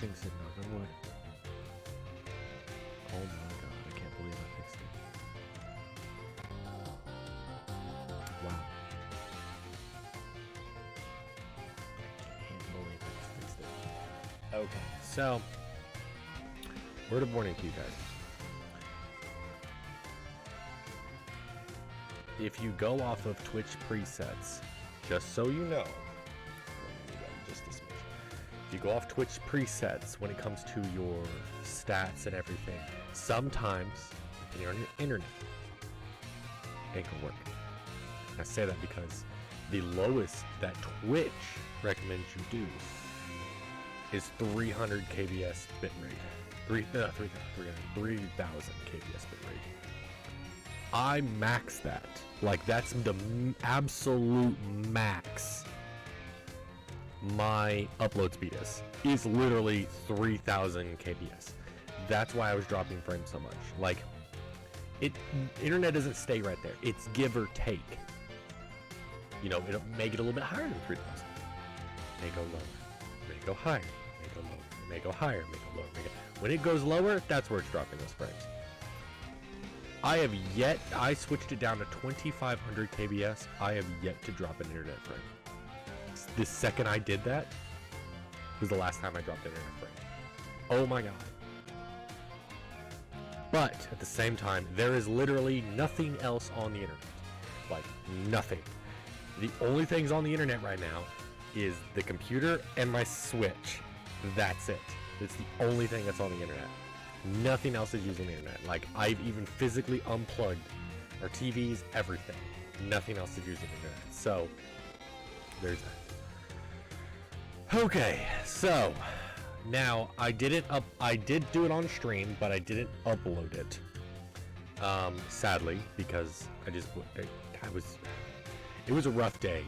jinx it, knock on wood. Oh my god, I can't believe I fixed it. Wow. I can't believe I just fixed it. Okay, so word of warning to you guys. If you go off of Twitch presets, just so you know, just a smidge. If you go off Twitch presets when it comes to your stats and everything, sometimes when you're on your internet, it ain't gonna work. I say that because the lowest that Twitch recommends you do is 300 kbs bitrate. 3,000 kbs bitrate. I max that. Like, that's the absolute max my upload speed is literally 3,000 kbs. That's why I was dropping frames so much. Like, internet doesn't stay right there. It's give or take. You know, it'll make it a little bit higher than 3,000. May go lower, may go higher, may go lower, may go higher, may go lower, may go... When it goes lower, that's where it's dropping those frames. I switched it down to 2,500 kbs. I have yet to drop an internet frame. The second I did that was the last time I dropped an internet frame. Oh my god. But at the same time, there is literally nothing else on the internet. Like, nothing. The only things on the internet right now is the computer and my Switch. That's it. It's the only thing that's on the internet. Nothing else is using the internet. Like, I've even physically unplugged our TVs, everything. Nothing else is using the internet. So, there's that. Okay, so now I did do it on stream, but I didn't upload it. Sadly, because it was a rough day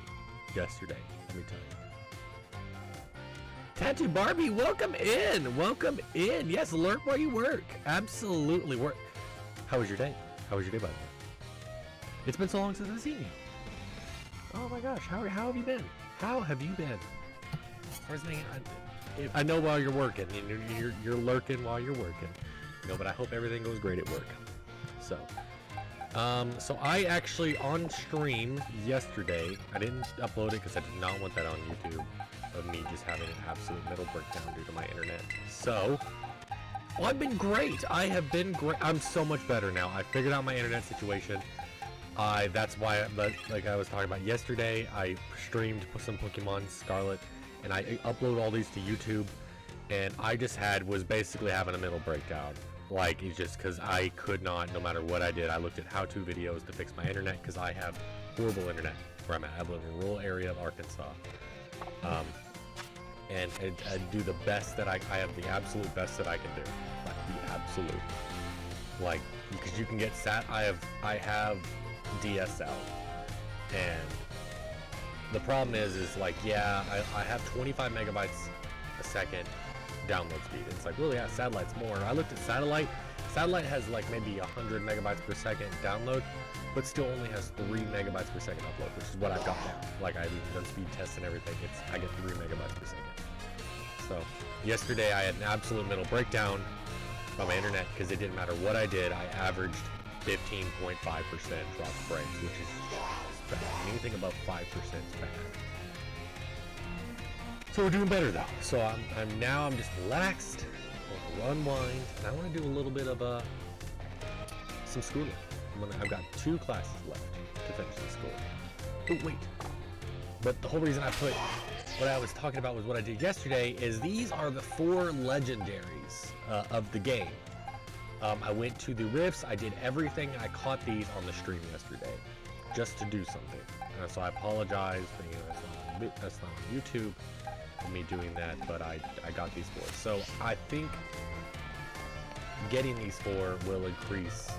yesterday, let me tell you. Tattoo Barbie, welcome in. Welcome in. Yes, lurk while you work. Absolutely work. How was your day? How was your day, by the way? It's been so long since I've seen you. Oh my gosh, how have you been? How have you been? I know while you're working, you're lurking while you're working. You know, but I hope everything goes great at work. So I actually on stream yesterday, I didn't upload it because I did not want that on YouTube of me just having an absolute mental breakdown due to my internet. So, well, I've been great. I have been great. I'm so much better now. I figured out my internet situation. That's why, like I was talking about yesterday, I streamed some Pokemon Scarlet, and I upload all these to YouTube, and I just was basically having a mental breakdown. Like, it's just because I could not, no matter what I did. I looked at how-to videos to fix my internet because I have horrible internet where I'm at. I live in a rural area of Arkansas. And I do the best that I have the absolute best that I can do. Like, the absolute. Like, because you can get I have DSL. And the problem is like, yeah, I have 25 megabytes a second download speed. It's like, well, yeah, satellite's more. I looked at satellite. Satellite has like maybe 100 megabytes per second download, but still only has 3 megabytes per second upload, which is what I've got now. Like, I've even done speed tests and everything. I get 3 megabytes per second. So yesterday I had an absolute mental breakdown on my internet because it didn't matter what I did. I averaged 15.5% drop frames, which is bad. Anything above 5% is bad. So we're doing better though. So I'm just relaxed. I want to unwind, and I want to do a little bit of some schooling. I've got 2 classes left to finish the school. Oh wait, but the whole reason I put what I was talking about was what I did yesterday. Is these are the 4 legendaries of the game. I went to the rifts. I did everything. I caught these on the stream yesterday, just to do something. So I apologize. That's not on YouTube. Me doing that, but I got these 4. So I think getting these 4 will increase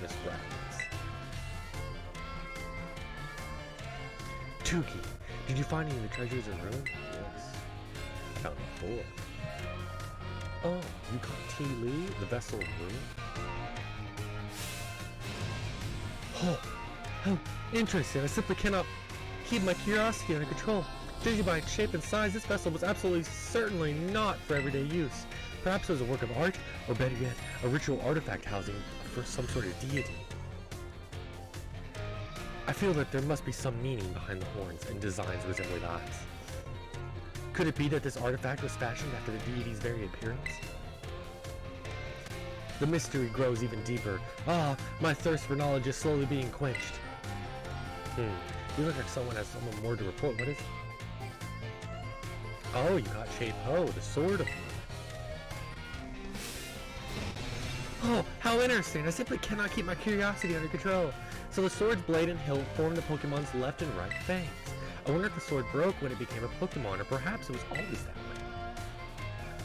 this rapidness. Tuki, did you find any of the treasures in ruin? Yes. I found 4. Oh, you caught T. Lee, the vessel of ruin? Oh, how interesting. I simply cannot keep my curiosity under control. Judging by its shape and size, this vessel was absolutely certainly not for everyday use. Perhaps it was a work of art, or better yet, a ritual artifact housing for some sort of deity. I feel that there must be some meaning behind the horns and designs resembling eyes. Could it be that this artifact was fashioned after the deity's very appearance? The mystery grows even deeper. Ah, my thirst for knowledge is slowly being quenched. You look like someone has someone more to report. What is it? Oh, you got Shape Ho, the sword of you. Oh, how interesting. I simply cannot keep my curiosity under control. So the sword's blade and hilt form the Pokemon's left and right fangs. I wonder if the sword broke when it became a Pokemon, or perhaps it was always that way.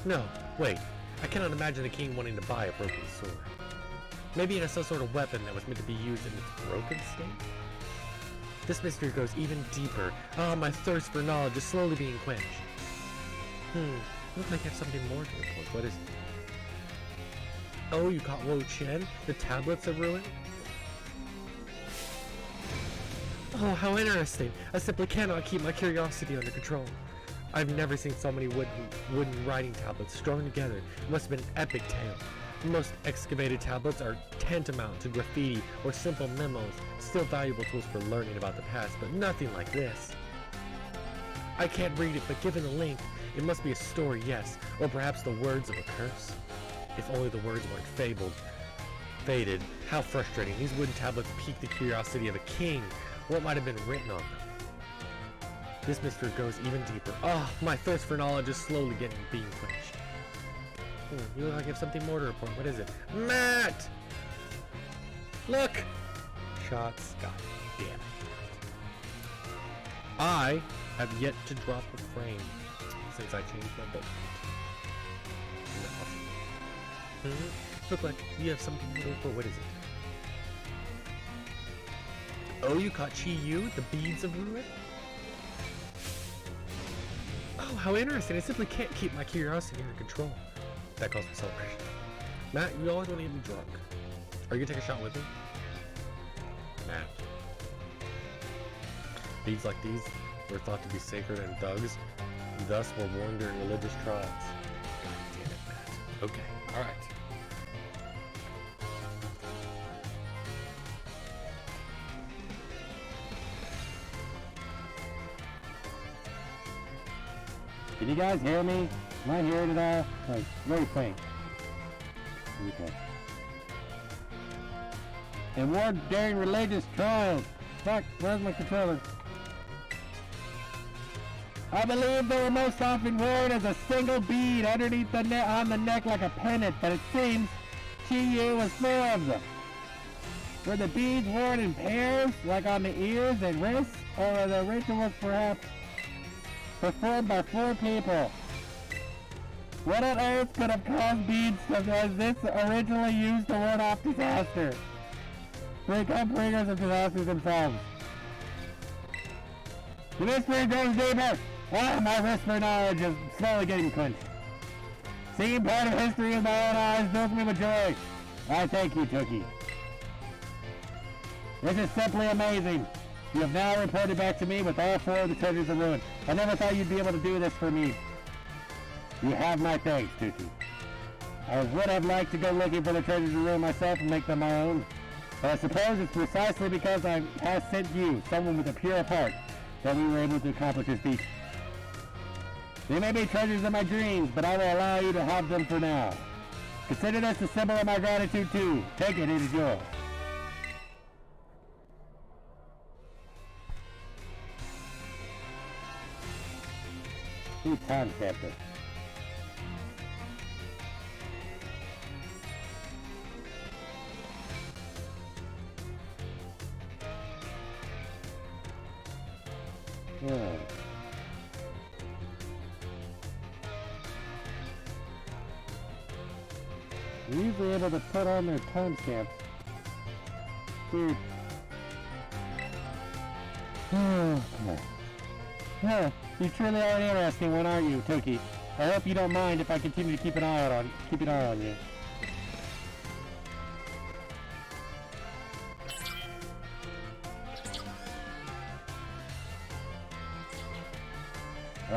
No, wait. I cannot imagine the king wanting to buy a broken sword. Maybe it has some sort of weapon that was meant to be used in its broken state? This mystery goes even deeper. Ah, my thirst for knowledge is slowly being quenched. Looks like I have something more to report. What is it? Oh, you caught Wo Chen? The tablets of ruin? Oh, how interesting. I simply cannot keep my curiosity under control. I've never seen so many wooden writing tablets strung together. It must have been an epic tale. Most excavated tablets are tantamount to graffiti or simple memos, still valuable tools for learning about the past, but nothing like this. I can't read it, but given the length, it must be a story, yes, or perhaps the words of a curse. If only the words weren't faded. How frustrating. These wooden tablets pique the curiosity of a king. What might have been written on them? This mystery goes even deeper. Ah, my thirst for knowledge is slowly being quenched. You look like you have something more to report. What is it? Matt! Look! Shots. God damn it. I have yet to drop a frame since I changed my book. Look like you have something more to report. What is it? Oh, you caught Chi Yu, the beads of ruin? Oh, how interesting. I simply can't keep my curiosity under control. That calls for celebration. Matt, you always want to get me drunk. Are you going to take a shot with me? Matt. Beads like these were thought to be sacred and thugs, thus were worn during religious trials. God damn it, Matt. Okay, alright. Can you guys hear me? Am I hearing it all? Like, very faint. Okay. And war during religious trials. Fuck, where's my controller? I believe they were most often worn as a single bead underneath the on the neck like a pennant, but it seems Chi Yu was four of them. Were the beads worn in pairs, like on the ears and wrists, or were the rituals perhaps performed by four people? What on earth could have caused beads as this originally used to ward off disaster? Become bringers of disasters themselves. The mystery goes deeper. Ah, my thirst for knowledge is slowly getting quenched. Seeing part of history in my own eyes fills me with joy. I thank you, Tookie. This is simply amazing. You have now reported back to me with all four of the treasures of ruin. I never thought you'd be able to do this for me. You have my thanks, Tookie. I would have liked to go looking for the treasures of ruin myself and make them my own. But I suppose it's precisely because I have sent you, someone with a pure heart, that we were able to accomplish this feat. They may be treasures of my dreams, but I will allow you to have them for now. Consider this a symbol of my gratitude too. Take it, it is yours. Who timestamped it? They're usually able to put on their timestamps. Weird. You truly are an interesting one, aren't you, Tookie? I hope you don't mind if I continue to keep an eye on you.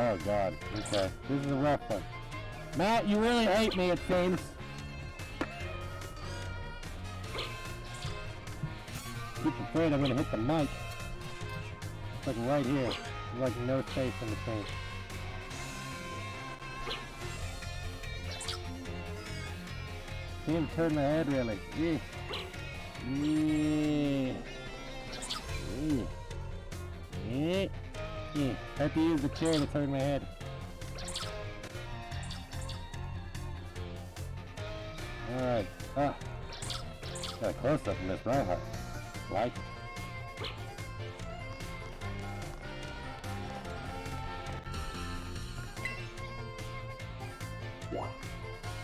Oh god. Okay. This is a rough one. Matt, you really hate me, it seems. Keep afraid I'm gonna hit the mic. It's like right here. There's like no space in between. Can't even turn my head really. Yeah. Yeah. Yeah. Yeah. Yeah. I have to use the chair to turn my head. Alright. Ah. Got a close up in this Reinhardt. Like it.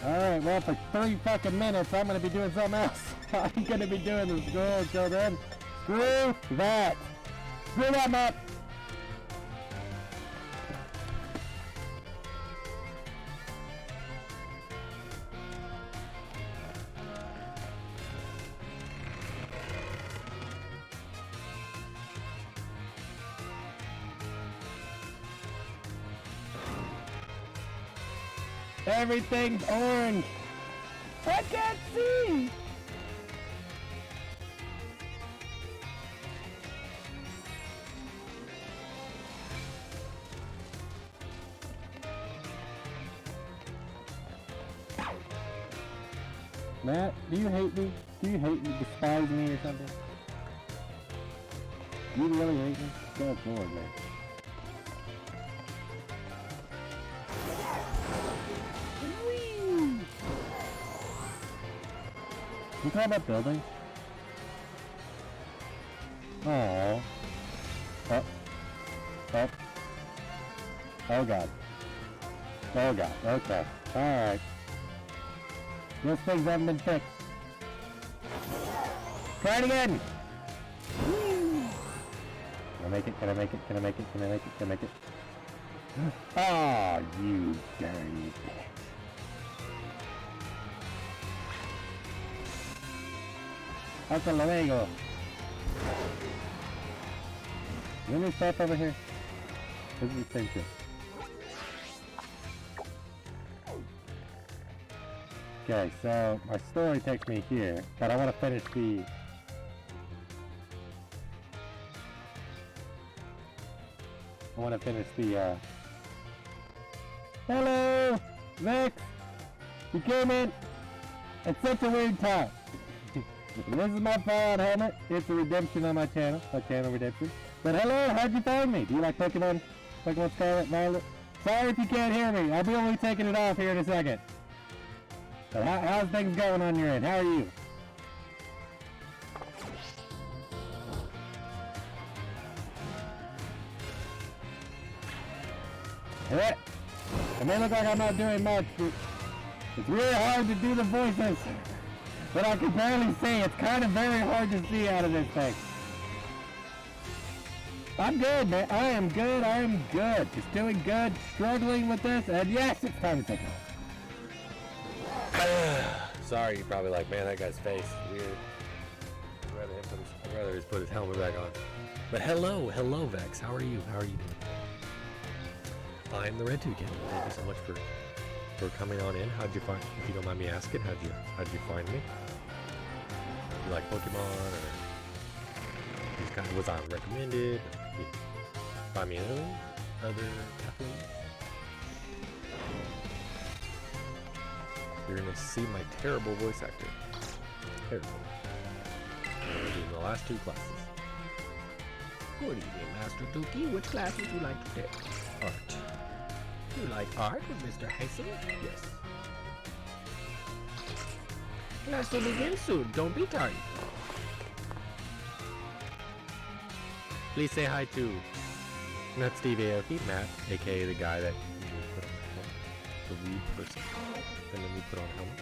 Alright, well for 3 fucking minutes I'm gonna be doing something else. I'm gonna be doing this girl children. Screw that! Screw that, Matt! Everything's orange! I can't see! Matt, do you hate me? Do you hate me, despise me or something? You really hate me? Good lord, man. You talking about building? Oh. Oh. Oh. Oh god. Oh god. Okay. Alright. Those things haven't been fixed. Try it again! Can I make it? Can I make it? Can I make it? Can I make it? Can I make it? Oh, you dirty bitch. Hasta luego. Let me stop over here. This is the same shit. Okay, so my story takes me here, but I want to finish the... Hello! Vex! You came in! It's such a weird time! This is my Fallout helmet. It's a redemption on my channel redemption. But hello, how'd you find me? Do you like Pokemon? Pokemon Scarlet, Violet? Sorry if you can't hear me. I'll be only taking it off here in a second. But how's things going on your end? How are you? It may look like I'm not doing much. It's really hard to do the voices. But I can barely see. It's kind of very hard to see out of this thing. I'm good, man. I am good. I am good. Just doing good. Struggling with this. And yes, it's time to take off. Sorry, you're probably like, man, that guy's face. Weird. I'd rather just put his helmet back on. But hello, Vex. How are you? How are you doing? I'm the Red Toucan. Thank you so much for coming on in. How'd you find? If you don't mind me asking, how'd you find me? You like Pokemon, or was I recommended? Find me other pathways. You're gonna see my terrible voice actor. Terrible. In the last 2 classes. Good evening, Master Dookie. Which class would you like to take? Art. You like art with Mr. Hazel? Yes. Class will begin soon. Don't be tardy. Please say hi to not Steve AOP, Matt, aka the guy that you put on the helmet. The lead person. Then let me put on a helmet.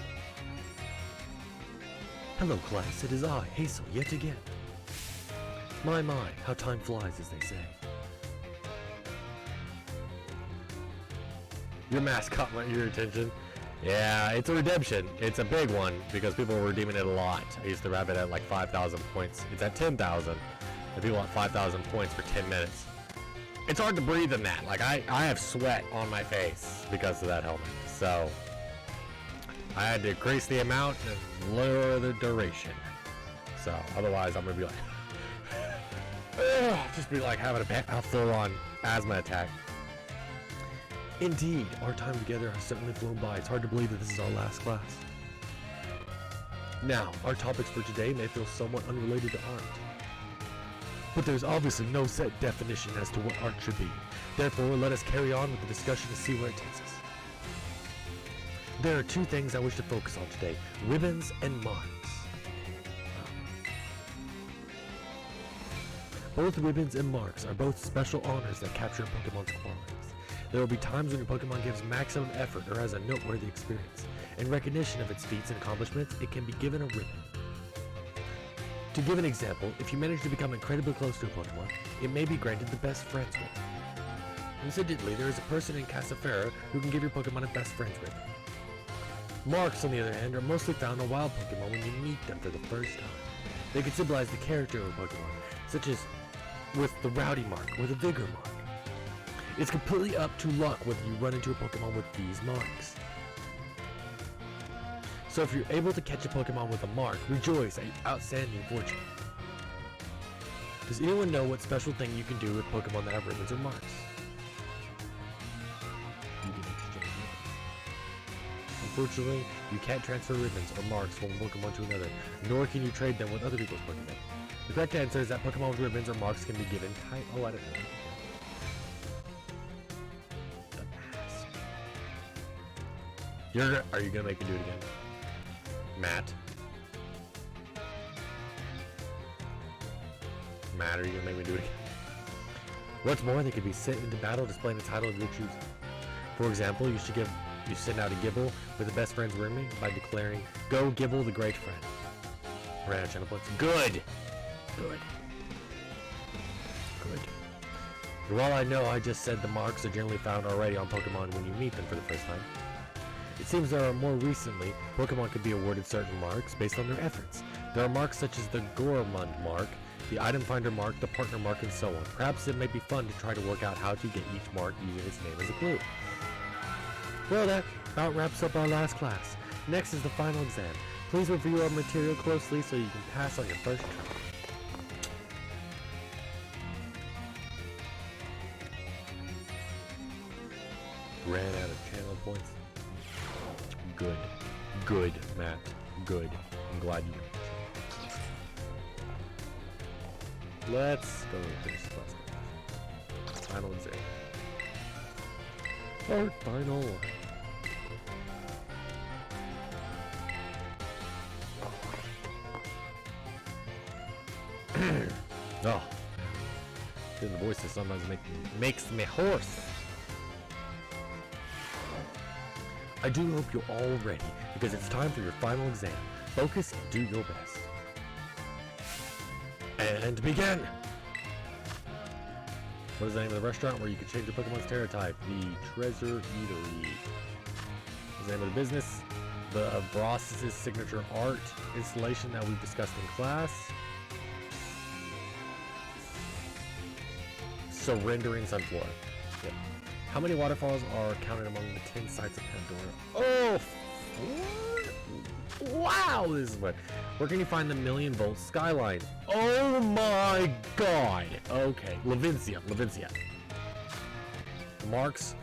Hello, class. It is I, Hazel, yet again. My, how time flies, as they say. Your mask caught your attention. Yeah, it's a redemption. It's a big one because people were redeeming it a lot. I used to wrap it at like 5,000 points. It's at 10,000. And people want 5,000 points for 10 minutes. it's hard to breathe in that. Like I have sweat on my face because of that helmet. So I had to increase the amount and lower the duration. So otherwise I'm gonna be like just be like having a full-on asthma attack. Indeed, our time together has certainly flown by. It's hard to believe that this is our last class. Now, our topics for today may feel somewhat unrelated to art. But there's obviously no set definition as to what art should be. Therefore, let us carry on with the discussion to see where it takes us. There are two things I wish to focus on today: ribbons and marks. Both ribbons and marks are both special honors that capture Pokemon's qualities. There will be times when your Pokemon gives maximum effort or has a noteworthy experience. In recognition of its feats and accomplishments, it can be given a ribbon. To give an example, if you manage to become incredibly close to a Pokemon, it may be granted the Best Friends ribbon. Incidentally, there is a person in Casafera who can give your Pokemon a Best Friends ribbon. Marks, on the other hand, are mostly found on wild Pokemon when you meet them for the first time. They can symbolize the character of a Pokemon, such as with the Rowdy mark or the Vigor mark. It's completely up to luck whether you run into a Pokemon with these marks. So if you're able to catch a Pokemon with a mark, rejoice at your outstanding fortune. Does anyone know what special thing you can do with Pokemon that have ribbons or marks? You can exchange ribbons. Unfortunately, you can't transfer ribbons or marks from one Pokemon to another, nor can you trade them with other people's Pokemon. The correct answer is that Pokemon with ribbons or marks can be given oh, I don't know. Are you gonna make me do it again? Matt, are you gonna make me do it again? What's more, they could be sent into battle displaying the title of your choosing. For example, you send out a Gibble with the Best Friends ribbon by declaring, "Go Gibble the Great Friend." Ran out of channel points. Good. And while I know I just said the marks are generally found already on Pokemon when you meet them for the first time, it seems there are more recently, Pokemon could be awarded certain marks based on their efforts. There are marks such as the Gormund mark, the Item Finder mark, the Partner mark, and so on. Perhaps it may be fun to try to work out how to get each mark using its name as a clue. Well, that about wraps up our last class. Next is the final exam. Please review our material closely so you can pass on your first try. Ran out of channel points. Good, Matt. Good. I'm glad you. Let's go finish this class. Final exam. Art final. Oh, the voices sometimes makes me hoarse. I do hope you're all ready, because it's time for your final exam. Focus and do your best. And begin! What is the name of the restaurant where you can change your Pokemon's stereotype? The Treasure Eatery. What's the name of the business? The Bross's signature art installation that we've discussed in class. Surrendering Sunflower. Yep. How many waterfalls are counted among the 10 sites of Pandora? Oh, wow! This is what. Where can you find the Million-Volt Skyline? Oh my god! Okay, Levincia. The marks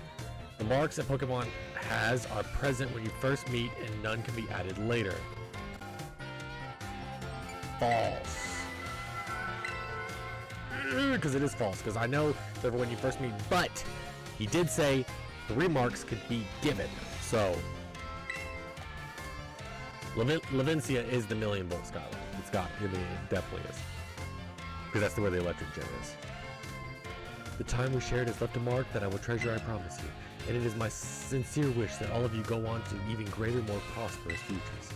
that Pokemon has are present when you first meet, and none can be added later. False. Because it is false. Because I know that when you first meet, but he did say 3 marks could be given. So Levincia is the Million-Volt Skyline. It definitely is. Because that's where the electric gym is. The time we shared has left a mark that I will treasure, I promise you. And it is my sincere wish that all of you go on to even greater, more prosperous futures.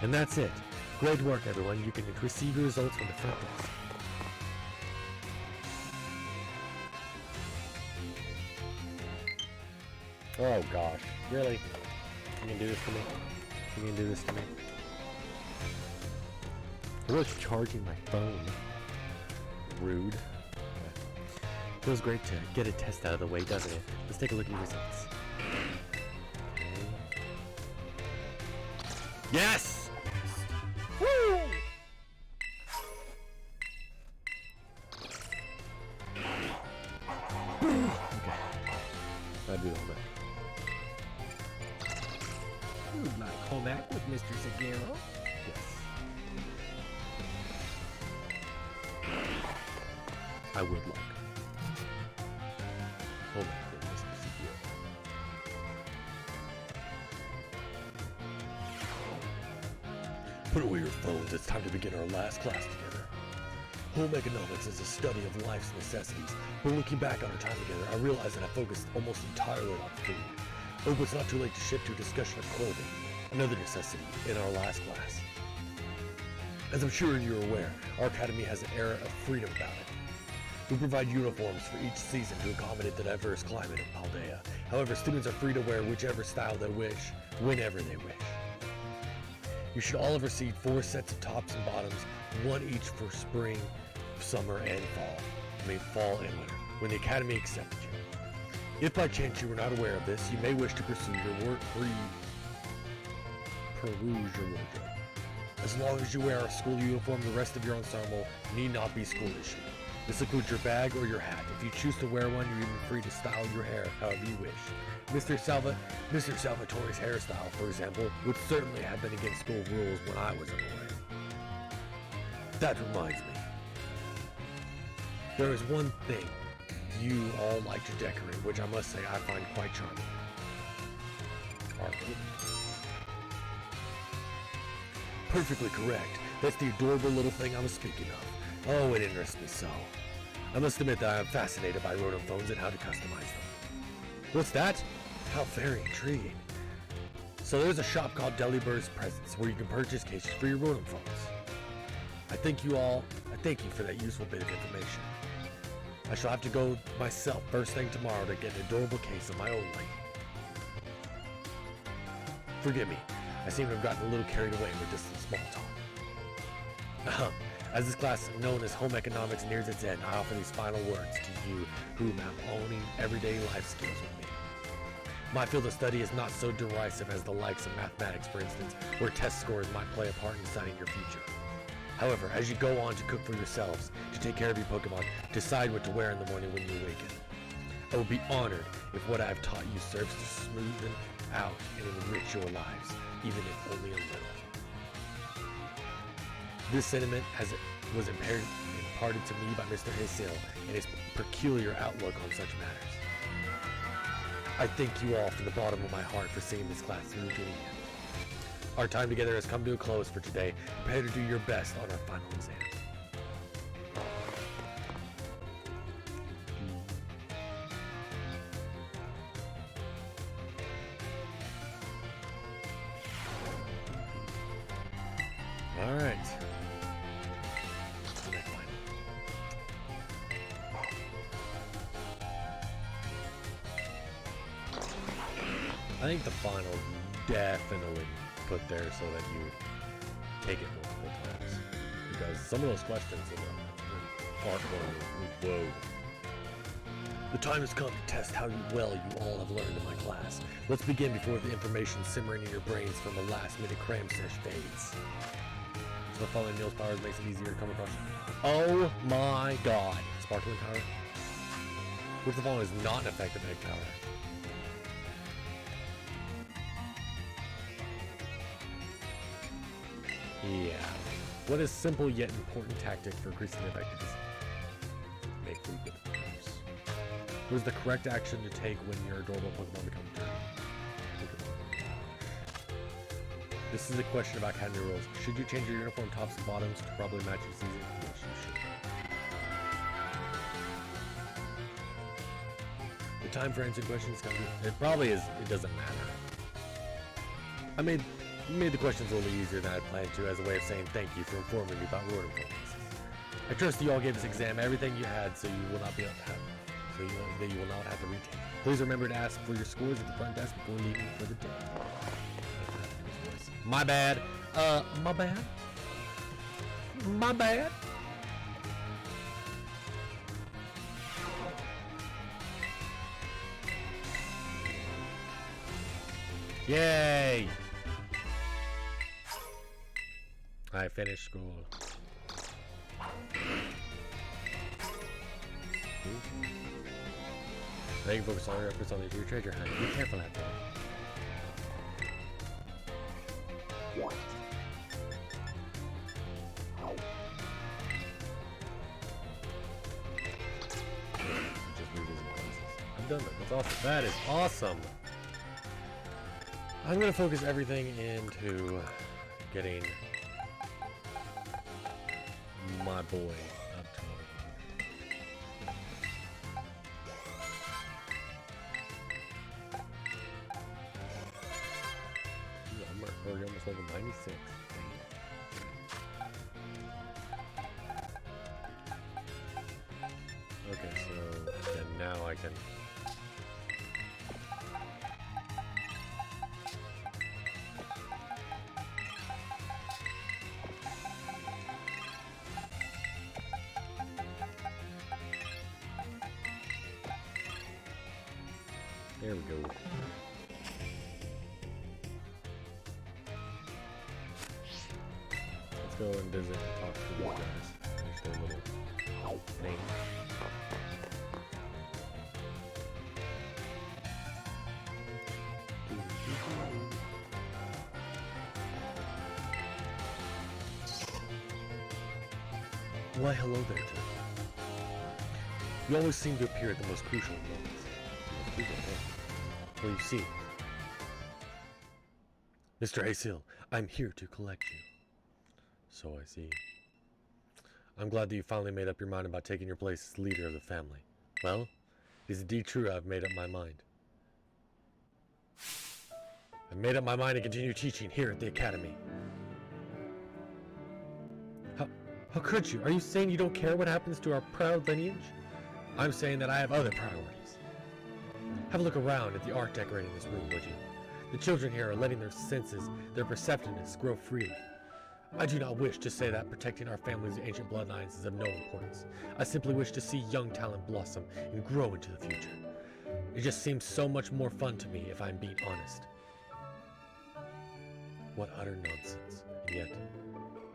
And that's it. Great work, everyone. You can receive your results from the front desk. Oh gosh, really? You can do this to me? You can do this to me? I was charging my phone. Rude. Okay. Feels great to get a test out of the way, doesn't it? Let's take a look at your results. Okay. Yes! Woo! Okay. That'd be all that. You'd like home ec with Mr. Seguero? Yes. I would like. Hold on, Mr. Seguero. Put away your phones. It's time to begin our last class together. Home economics is a study of life's necessities. When looking back on our time together, I realized that I focused almost entirely on food. Oh, but it's not too late to shift to a discussion of clothing, another necessity, in our last class. As I'm sure you're aware, our academy has an era of freedom about it. We provide uniforms for each season to accommodate the diverse climate of Paldea. However, students are free to wear whichever style they wish, whenever they wish. You should all have received 4 sets of tops and bottoms, one each for spring, summer, and fall. Fall and winter, when the academy accepted you. If by chance you were not aware of this, you may wish to pursue your peruse your wardrobe. As long as you wear a school uniform, the rest of your ensemble need not be school issued. This includes your bag or your hat. If you choose to wear one, you're even free to style your hair however you wish. Mr. Salvatore's hairstyle, for example, would certainly have been against school rules when I was away. That reminds me. There is one thing you all like to decorate, which I must say I find quite charming. Artwork. Perfectly correct. That's the adorable little thing I was speaking of. Oh, it interests me so. I must admit that I am fascinated by Rotom phones and how to customize them. What's that? How very intriguing. So there's a shop called Deliber's Presents where you can purchase cases for your Rotom phones. I thank you for that useful bit of information. I shall have to go myself first thing tomorrow to get an adorable case of my own liking. Forgive me, I seem to have gotten a little carried away with this small talk. As this class known as Home Economics nears its end, I offer these final words to you whom have owning everyday life skills with me. My field of study is not so derisive as the likes of mathematics, for instance, where test scores might play a part in deciding your future. However, as you go on to cook for yourselves, to take care of your Pokemon, decide what to wear in the morning when you awaken, I will be honored if what I have taught you serves to smoothen out and enrich your lives, even if only a little. This sentiment was imparted to me by Mr. Hasil and his peculiar outlook on such matters. I thank you all from the bottom of my heart for seeing this class through to the end. Our time together has come to a close for today. Prepare to do your best on our final exam. All right. I think the final definitely put there so that you take it multiple times, because some of those questions are whoa. The time has come to test how well you all have learned in my class. Let's begin before the information simmering in your brains from a last-minute cram sesh fades. So the following Neil's powers makes it easier to come across. Oh my god! Sparkling power? What if the following is not an effective egg power? Yeah. What is simple yet important tactic for increasing effectiveness? Make food good. What is the correct action to take when your adorable Pokemon become dirty? This is a question about academy rules. Should you change your uniform tops and bottoms to probably match your season? Yes, you should. The time for answering questions comes. It probably is. It doesn't matter. I made the questions a little easier than I planned to, as a way of saying thank you for informing me about Rotom phones. I trust you all gave this exam everything you had, so you will not be able to have. That you will not have to retake. Please remember to ask for your scores at the front desk before leaving for the day. My bad. My bad. My bad. Yay! I finished school. Now you can focus all your efforts on your treasure hunt. Be careful out there. Just revisit classes. I'm done that. That's awesome. That is awesome. I'm gonna focus everything into getting my boy up to over here. You're almost level 96. Okay, so then now I can. There we go. Let's go and visit and talk to these guys. Finish their little thing. Why, hello there, Tim. You always seem to appear at the most crucial moments. Well, you see, Mr. Hasil, I'm here to collect you. So I see. I'm glad that you finally made up your mind about taking your place as leader of the family. Well, it is indeed true I've made up my mind. I've made up my mind to continue teaching here at the academy. How could you? Are you saying you don't care what happens to our proud lineage? I'm saying that I have other priorities. Have a look around at the art decorating this room, would you? The children here are letting their senses, their perceptiveness grow freely. I do not wish to say that protecting our family's ancient bloodlines is of no importance. I simply wish to see young talent blossom and grow into the future. It just seems so much more fun to me if I'm being honest. What utter nonsense. And yet,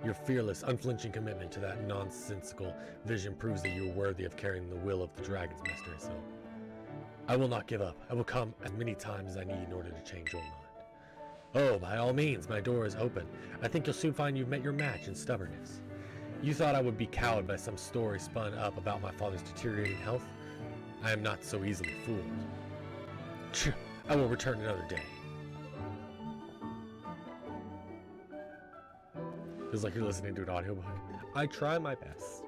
your fearless, unflinching commitment to that nonsensical vision proves that you are worthy of carrying the will of the dragons, Master Hasil. I will not give up. I will come as many times as I need in order to change your mind. Oh, by all means, my door is open. I think you'll soon find you've met your match in stubbornness. You thought I would be cowed by some story spun up about my father's deteriorating health? I am not so easily fooled. Phew, I will return another day. Feels like you're listening to an audiobook. I try my best.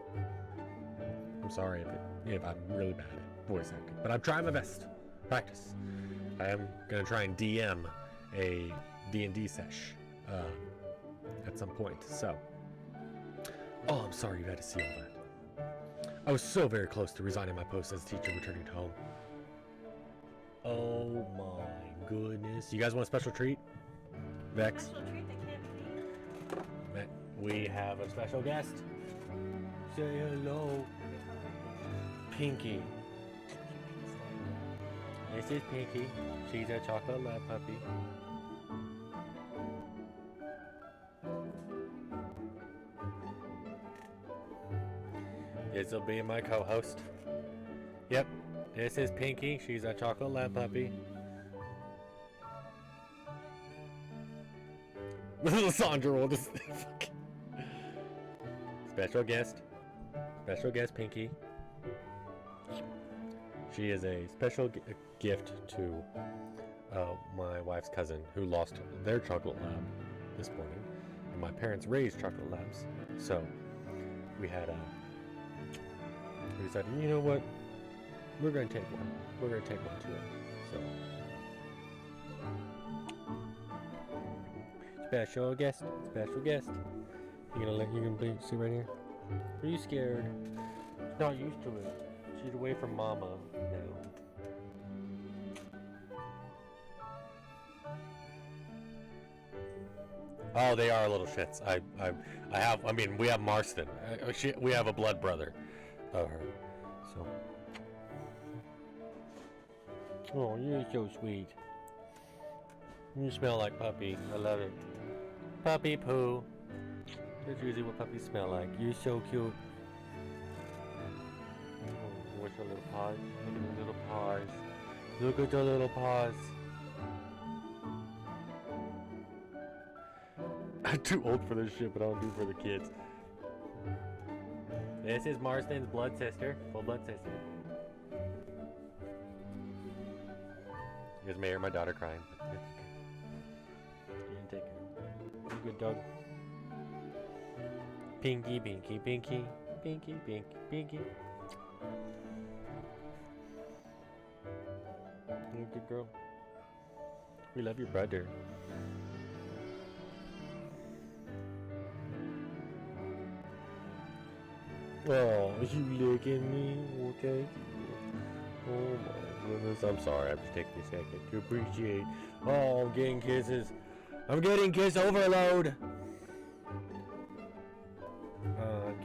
I'm sorry if I'm really bad at voice acting, but I'm trying my best. Practice. I am gonna try and DM a D&D sesh at some point. So, oh, I'm sorry you had to see all that. I was so very close to resigning my post as a teacher, returning home. Oh my goodness! You guys want a special treat? Vex. Special treat that can't be. We have a special guest. Say hello, Pinky. This is Pinky. She's a chocolate lab puppy. This will be my co-host. Yep, this is Pinky. She's a chocolate lab puppy. Lysandra will just special guest Pinky. She is a special gift to my wife's cousin who lost their chocolate lab this morning, and my parents raised chocolate labs, so we decided, you know what, we're gonna take one to her. So special guest. You gonna sit right here? Are you scared? She's not used to it. She's away from Mama now. Oh, they are little shits. We have Marston. We have a blood brother of her. So. Oh, you're so sweet. You smell like puppy. I love it. Puppy poo. That's usually what puppies smell like. You're so cute. Oh, what's your little paws? Look at the little paws. Look at the little paws. I'm too old for this shit, but I don't do it for the kids. This is Marston's blood sister. Full blood sister. You guys may hear my daughter crying, but it's okay. You can take her. You're a good dog. Pinky, pinky, pinky. Pinky, pinky, pinky. You're a good girl. We love your brother. Oh, you look at me. Oh, thank you. Oh my goodness. I'm sorry. I'm just taking a second to appreciate. Oh, I'm getting kisses. I'm getting kiss overload. I'm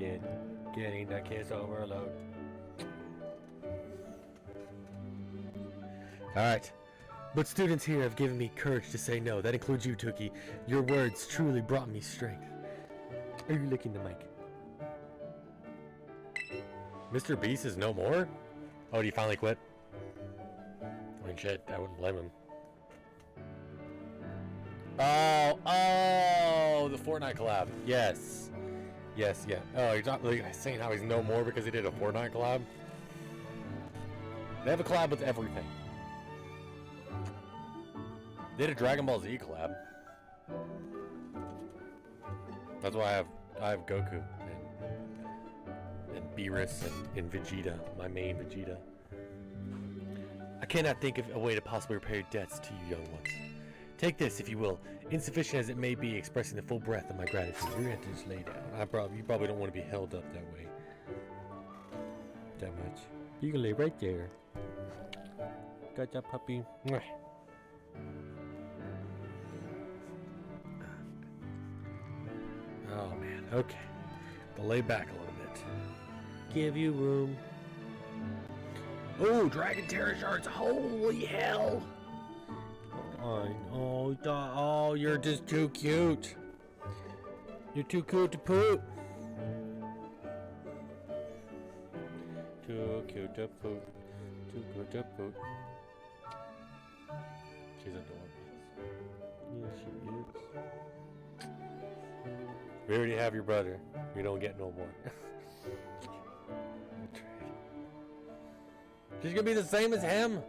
getting the kiss overload. Alright. But students here have given me courage to say no. That includes you, Tookie. Your words truly brought me strength. Are you licking the mic? Mr. Beast is no more? Oh, did he finally quit? I mean, shit, I wouldn't blame him. Oh, the Fortnite collab. Yes. Yes, yeah. Oh, you're not really saying how he's no more because he did a Fortnite collab? They have a collab with everything. They did a Dragon Ball Z collab. That's why I have Goku and Beerus and Vegeta, my main Vegeta. I cannot think of a way to possibly repay your debts to you young ones. Take this, if you will, insufficient as it may be, expressing the full breadth of my gratitude. You're going to have to just lay down. You probably don't want to be held up that way. That much. You can lay right there. Got that puppy. Oh man, okay. I'll lay back a little bit. Give you room. Oh, Dragon Terror Shards! Holy hell! Oh, you're just too cute. You're too cute to poop. Too cute to poop. Too cute to poop. She's adorable. Yeah, she is. We already have your brother. We don't get no more. She's gonna be the same as him.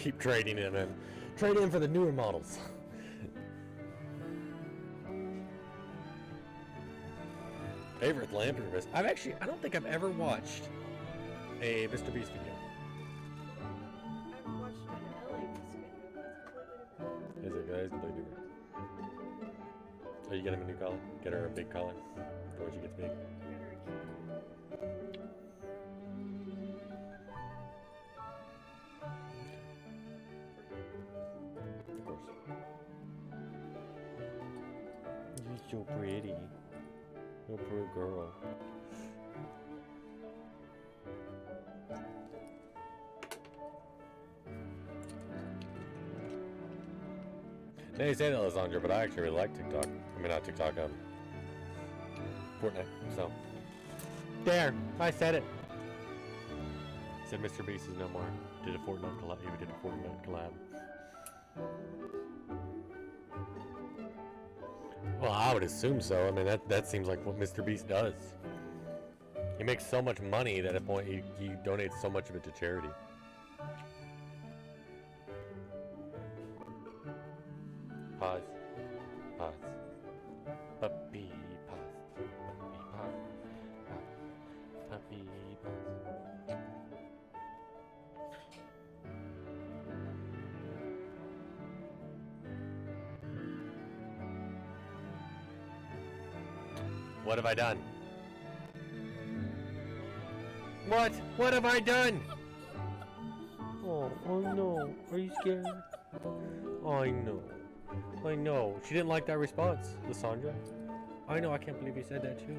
Keep trading him in. Trade him for the newer models. Favorite Lamprey? I don't think I've ever watched a Mr. Beast video. I've watched an LA Beast video, but it's completely different. Is it, guys? Completely different. So you get him a new collar? Get her a big collar for when she gets big. Of course. You're so pretty. You're a poor girl. Now you say that, Lysandra, but I actually really like TikTok. I mean, not TikTok, Fortnite, so. There! I said it! Said Mr. Beast is no more. Did a Fortnite collab. He did a Fortnite collab. Well, I would assume so. I mean, that seems like what Mr. Beast does. He makes so much money that at a point he donates so much of it to charity. Pause. Pause. Puppy pause. Puppy pause. Puppy pause. What have I done? What? What have I done? Oh no. Are you scared? I know. I know. She didn't like that response, Lysandra. I know. I can't believe you said that too.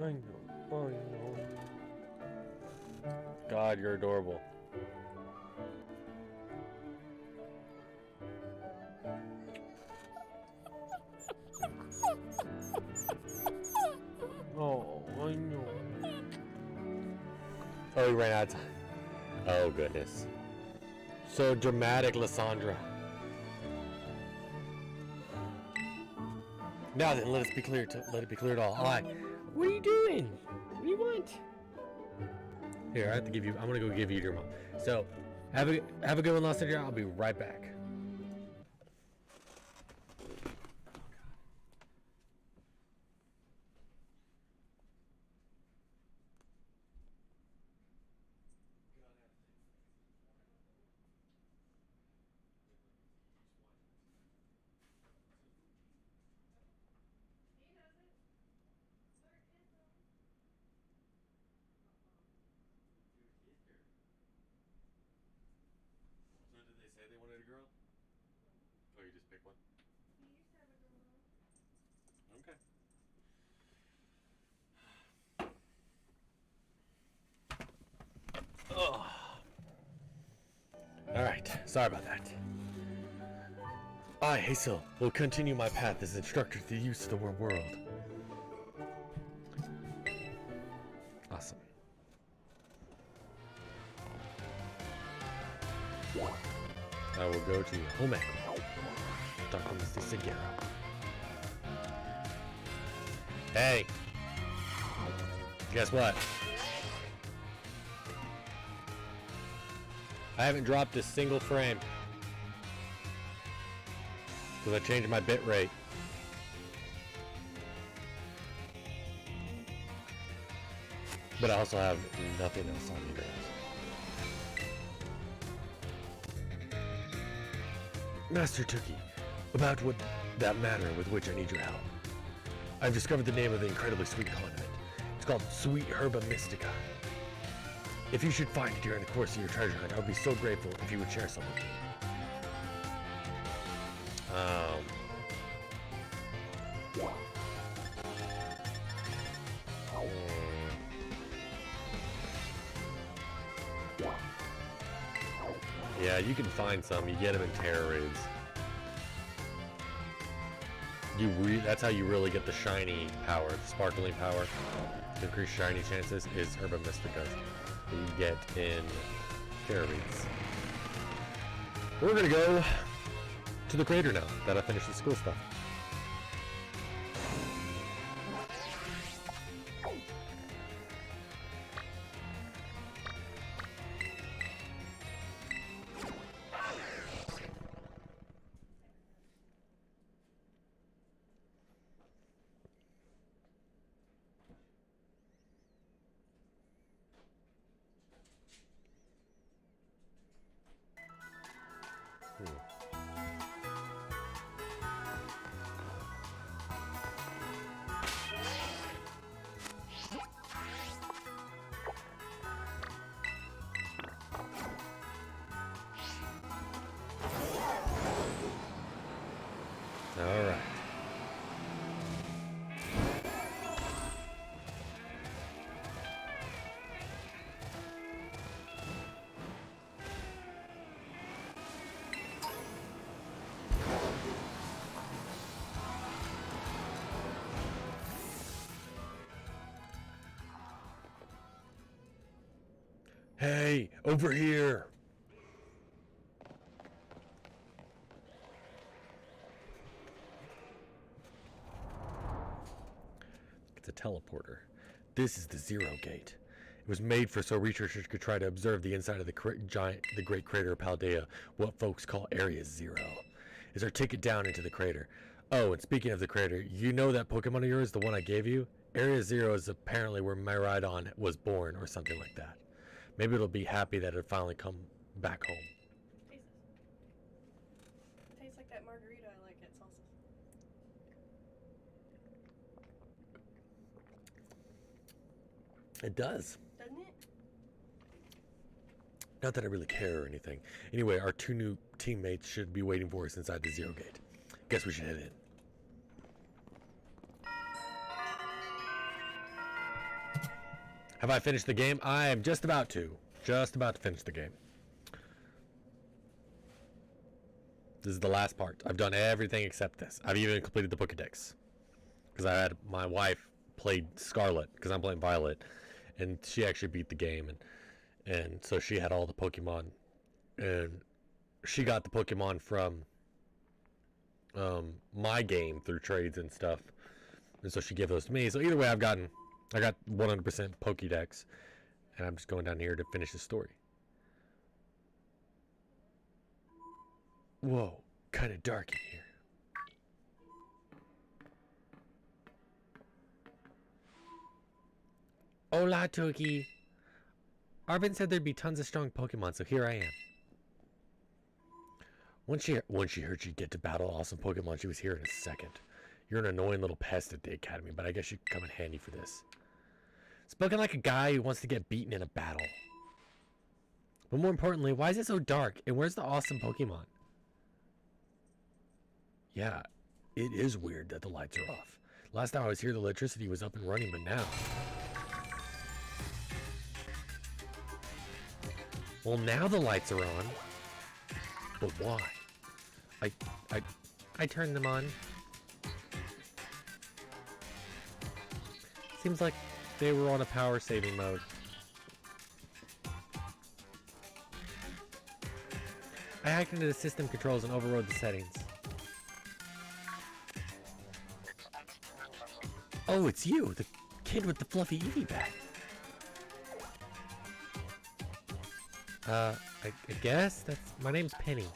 I know. I know. God, you're adorable. Oh, I know. Oh, we ran out of time. Oh, goodness. So dramatic, Lysandra. Now then, let it be clear to all. What are you doing? What do you want? Here, I have to give you. I'm gonna go give you your mom. So, have a good one, Lysandra. I'll be right back. So did they say they wanted a girl? Oh, you just pick one? He used to have a girl. Okay. Oh. Alright, sorry about that. I, Hazel, will continue my path as instructor to the use of the world. Awesome. I will go to home ec. Talk to Mr. Segura. Hey! Guess what? I haven't dropped a single frame. Because I changed my bit rate. But I also have nothing else on either. Master Tookie, about what that matter with which I need your help. I've discovered the name of the incredibly sweet condiment. It's called Sweet Herba Mystica. If you should find it during the course of your treasure hunt, I would be so grateful if you would share some with me. Yeah, you can find some. You get them in terror raids. That's how you really get the shiny power, the sparkling power. To increase shiny chances is Herba Mystica that you get in terror raids. We're gonna go to the crater now that I finished the school stuff. All right. Hey, over here. It's a teleporter. This is the Zero Gate. It was made so researchers could try to observe the inside of the great crater of Paldea, what folks call Area Zero. Is our ticket down into the crater. Oh, and speaking of the crater, you know that Pokemon of yours, the one I gave you? Area Zero is apparently where Miraidon was born, or something like that. Maybe it'll be happy that it finally come back home. Tastes like that margarita I like at Salsa's. It does. Doesn't it? Not that I really care or anything. Anyway, our 2 new teammates should be waiting for us inside the Zero Gate. Guess we should head in. Have I finished the game? I am just about to. Just about to finish the game. This is the last part. I've done everything except this. I've even completed the Pokédex. Because I had my wife played Scarlet, because I'm playing Violet. And she actually beat the game. And so she had all the Pokemon. And she got the Pokemon from my game through trades and stuff. And so she gave those to me. So either way, I got 100% Pokédex. And I'm just going down here to finish the story. Whoa, kind of dark in here. Hola, Toki. Arvin said there'd be tons of strong Pokemon, so here I am. Once she heard she'd get to battle awesome Pokemon, she was here in a second. You're an annoying little pest at the academy, but I guess you could come in handy for this. Spoken like a guy who wants to get beaten in a battle. But more importantly, why is it so dark? And where's the awesome Pokemon? Yeah, it is weird that the lights are off. Last time I was here, the electricity was up and running, but now... Well, now the lights are on. But why? I turned them on. Seems like they were on a power saving mode. I hacked into the system controls and overrode the settings. Oh, it's you, the kid with the fluffy Eevee bat. I guess my name's Penny.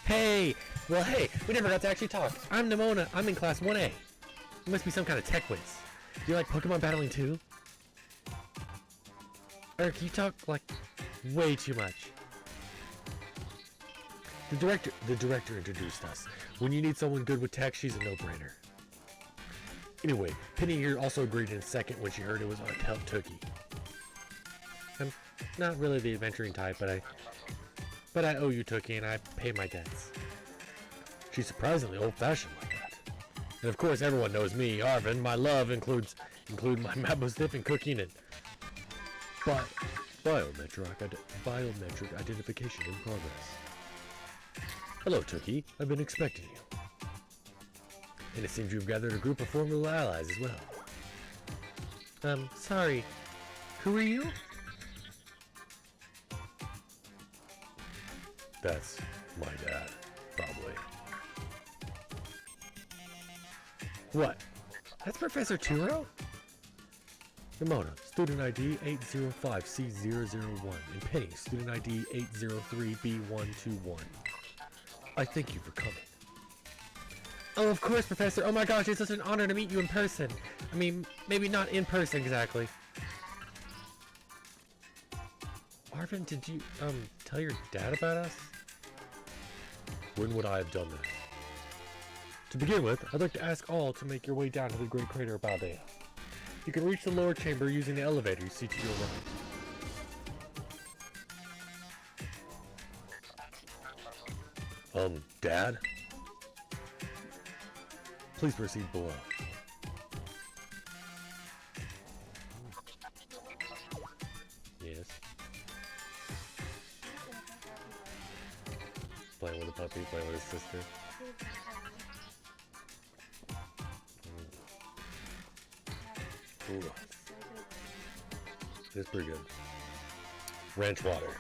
Hey! Well, hey, we never got to actually talk. I'm Nimona. I'm in class 1A. It must be some kind of tech quiz. Do you like Pokemon battling too? Eric, you talk like way too much. The director introduced us. When you need someone good with tech, she's a no-brainer. Anyway, Penny here also agreed in a second when she heard it was on Tell Tookie. I'm not really the adventuring type, but I owe you Tookie and I pay my debts. She's surprisingly old-fashioned like that. And of course, everyone knows me, Arvin. My love include my maple stiff and cooking and biometric identification in progress. Hello, Tookie. I've been expecting you. And it seems you've gathered a group of formidable allies as well. Sorry. Who are you? That's my dad, probably. What? That's Professor Turo? Nimona, student ID 805C001, and Penny, student ID 803B121. I thank you for coming. Oh, of course, Professor. Oh my gosh, it's such an honor to meet you in person. I mean, maybe not in person exactly. Arvin, did you, tell your dad about us? When would I have done that? To begin with, I'd like to ask all to make your way down to the Great Crater of Baldea. You can reach the lower chamber using the elevator you see to your right. Dad? Please proceed below. Yes. Playing with a puppy, playing with his sister. Ooh. It's pretty good. Ranch water.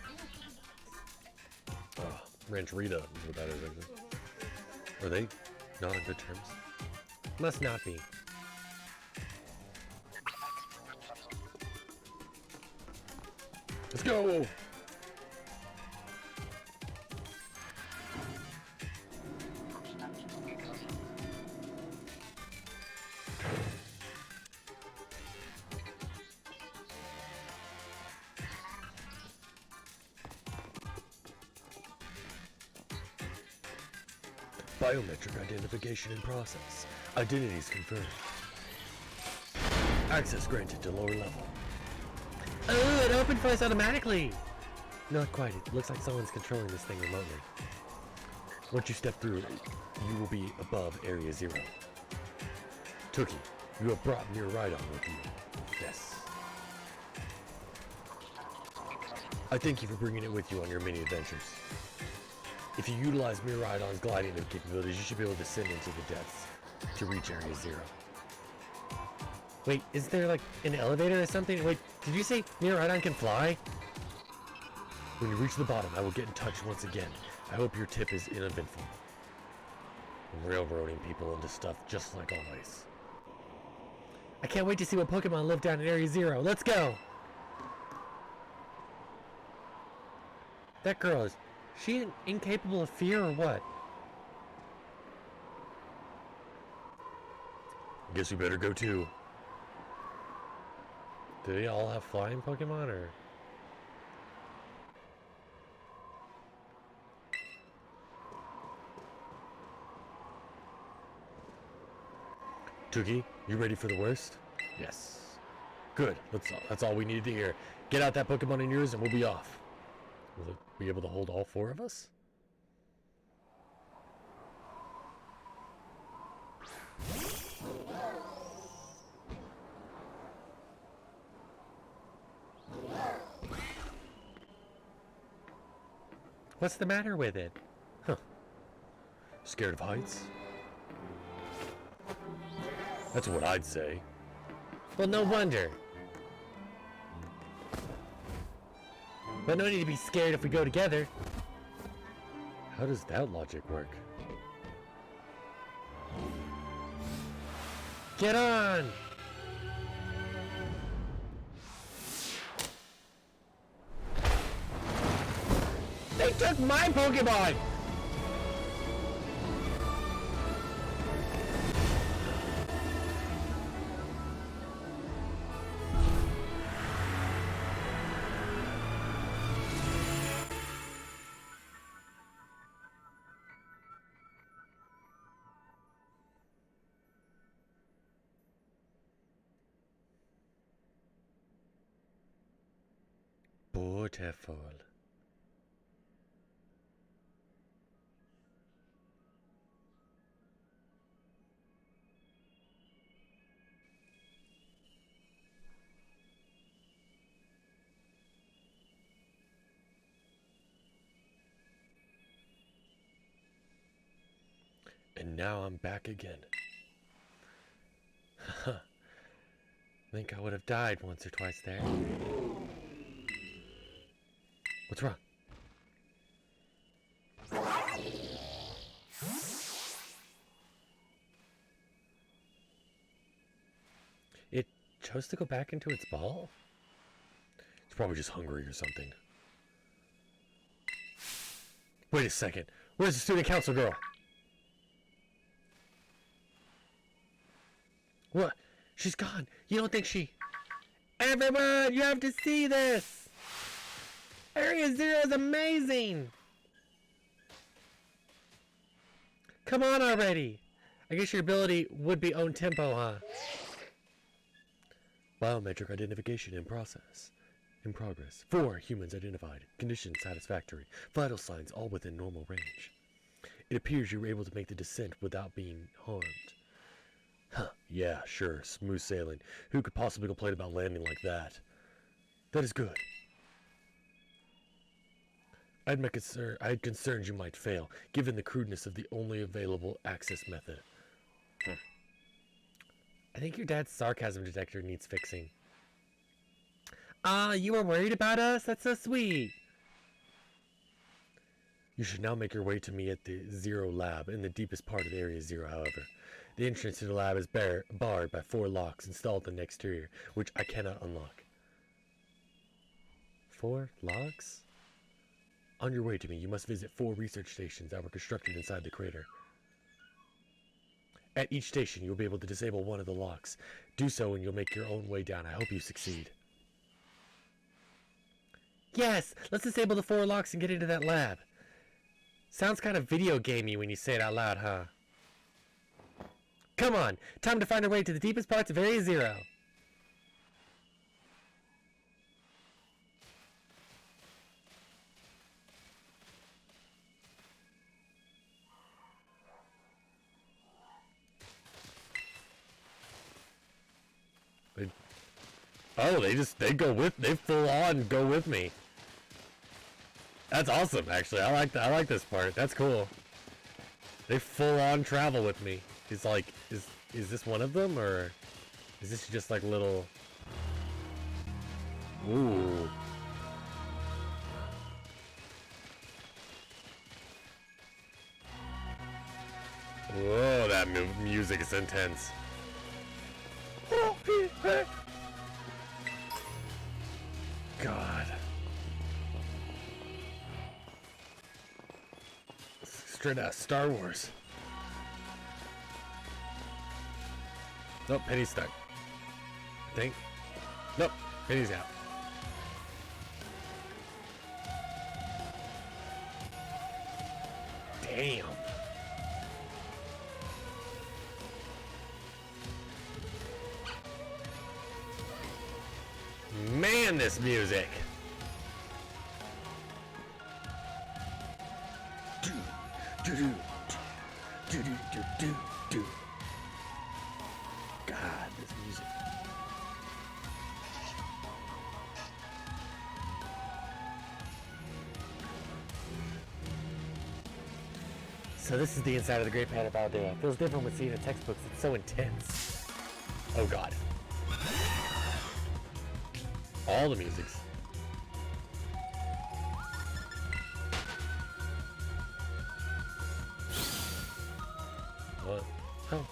Oh, ranch Rita is what that is, actually. Are they not on good terms? Must not be. Let's go! Biometric identification in process. Identities confirmed. Access granted to lower level. Oh, it opened for us automatically! Not quite. It looks like someone's controlling this thing remotely. Once you step through, you will be above Area 0. Tookie, you have brought Mir Rhydon with you. Yes. I thank you for bringing it with you on your many adventures. If you utilize Miraidon's gliding capabilities, you should be able to descend into the depths to reach Area 0. Wait, is there like an elevator or something? Wait, did you say Miraidon can fly? When you reach the bottom, I will get in touch once again. I hope your tip is uneventful. Railroading people into stuff just like always. I can't wait to see what Pokemon live down in Area 0. Let's go! That girl, is she incapable of fear or what? Guess we better go too. Do they all have flying Pokemon or? Tuki, you ready for the worst? Yes. Good. That's all we needed to hear. Get out that Pokemon in yours and we'll be off. Will it be able to hold all 4 of us? What's the matter with it? Huh. Scared of heights? That's what I'd say. Well, no wonder. But no need to be scared if we go together. How does that logic work? Get on! They took my Pokemon! Beautiful. And now I'm back again. Think I would have died once or twice there. What's wrong? It chose to go back into its ball? It's probably just hungry or something. Wait a second. Where's the student council girl? What? She's gone. You don't think she... Everyone, you have to see this! Area 0 is amazing! Come on already! I guess your ability would be own tempo, huh? Biometric identification in process. In progress. 4 humans identified. Condition satisfactory. Vital signs all within normal range. It appears you were able to make the descent without being harmed. Huh, yeah, sure, smooth sailing. Who could possibly complain about landing like that? That is good. I had concerns you might fail, given the crudeness of the only available access method. I think your dad's sarcasm detector needs fixing. Ah, you were worried about us? That's so sweet. You should now make your way to me at the Zero Lab, in the deepest part of Area 0, however. The entrance to the lab is barred by 4 locks installed in the exterior, which I cannot unlock. 4 locks? On your way to me, you must visit 4 research stations that were constructed inside the crater. At each station, you'll be able to disable one of the locks. Do so and you'll make your own way down. I hope you succeed. Yes! Let's disable the 4 locks and get into that lab. Sounds kind of video gamey when you say it out loud, huh? Come on! Time to find our way to the deepest parts of Area 0. Oh, they full on go with me. That's awesome, actually. I like that. I like this part. That's cool. They full on travel with me. It's like, is this one of them, or is this just like little? Ooh. Whoa, that music is intense. God. Straight out of Star Wars. Nope, Penny's stuck. I think. Nope, Penny's out. Damn. Man, this music. God, this music. So this is the inside of the Great Panda Baldea. It feels different with seeing the textbooks. It's so intense. Oh God. All the musics. What? Oh,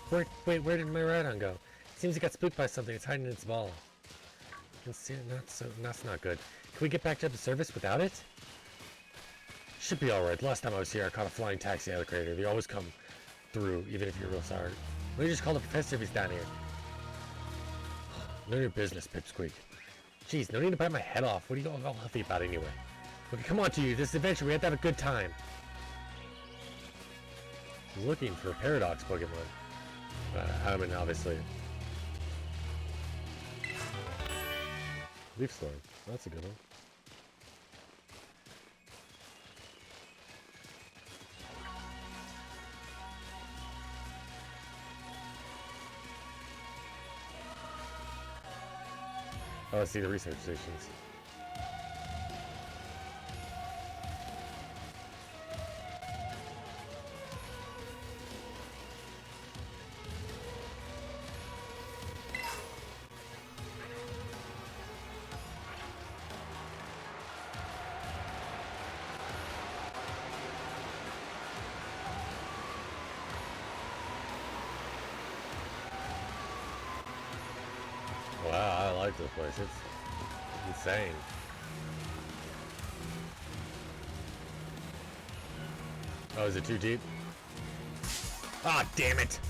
wait, where did my ride-on go? Seems it got spooked by something. It's hiding in its ball. That's not good. Can we get back to the service without it? Should be alright. Last time I was here, I caught a flying taxi out of the crater. They always come through, even if you're real sorry. We just call the professor if he's down here. None of your business, Pipsqueak. Jeez, no need to bite my head off. What are you all huffy about anyway? Okay, come on to you. This adventure, we have to have a good time. I'm looking for a Paradox Pokemon. I mean, obviously. Leaf Storm. That's a good one. Oh, let's see the research stations. Wow, I like this place. It's insane. Oh, is it too deep? Ah, damn it!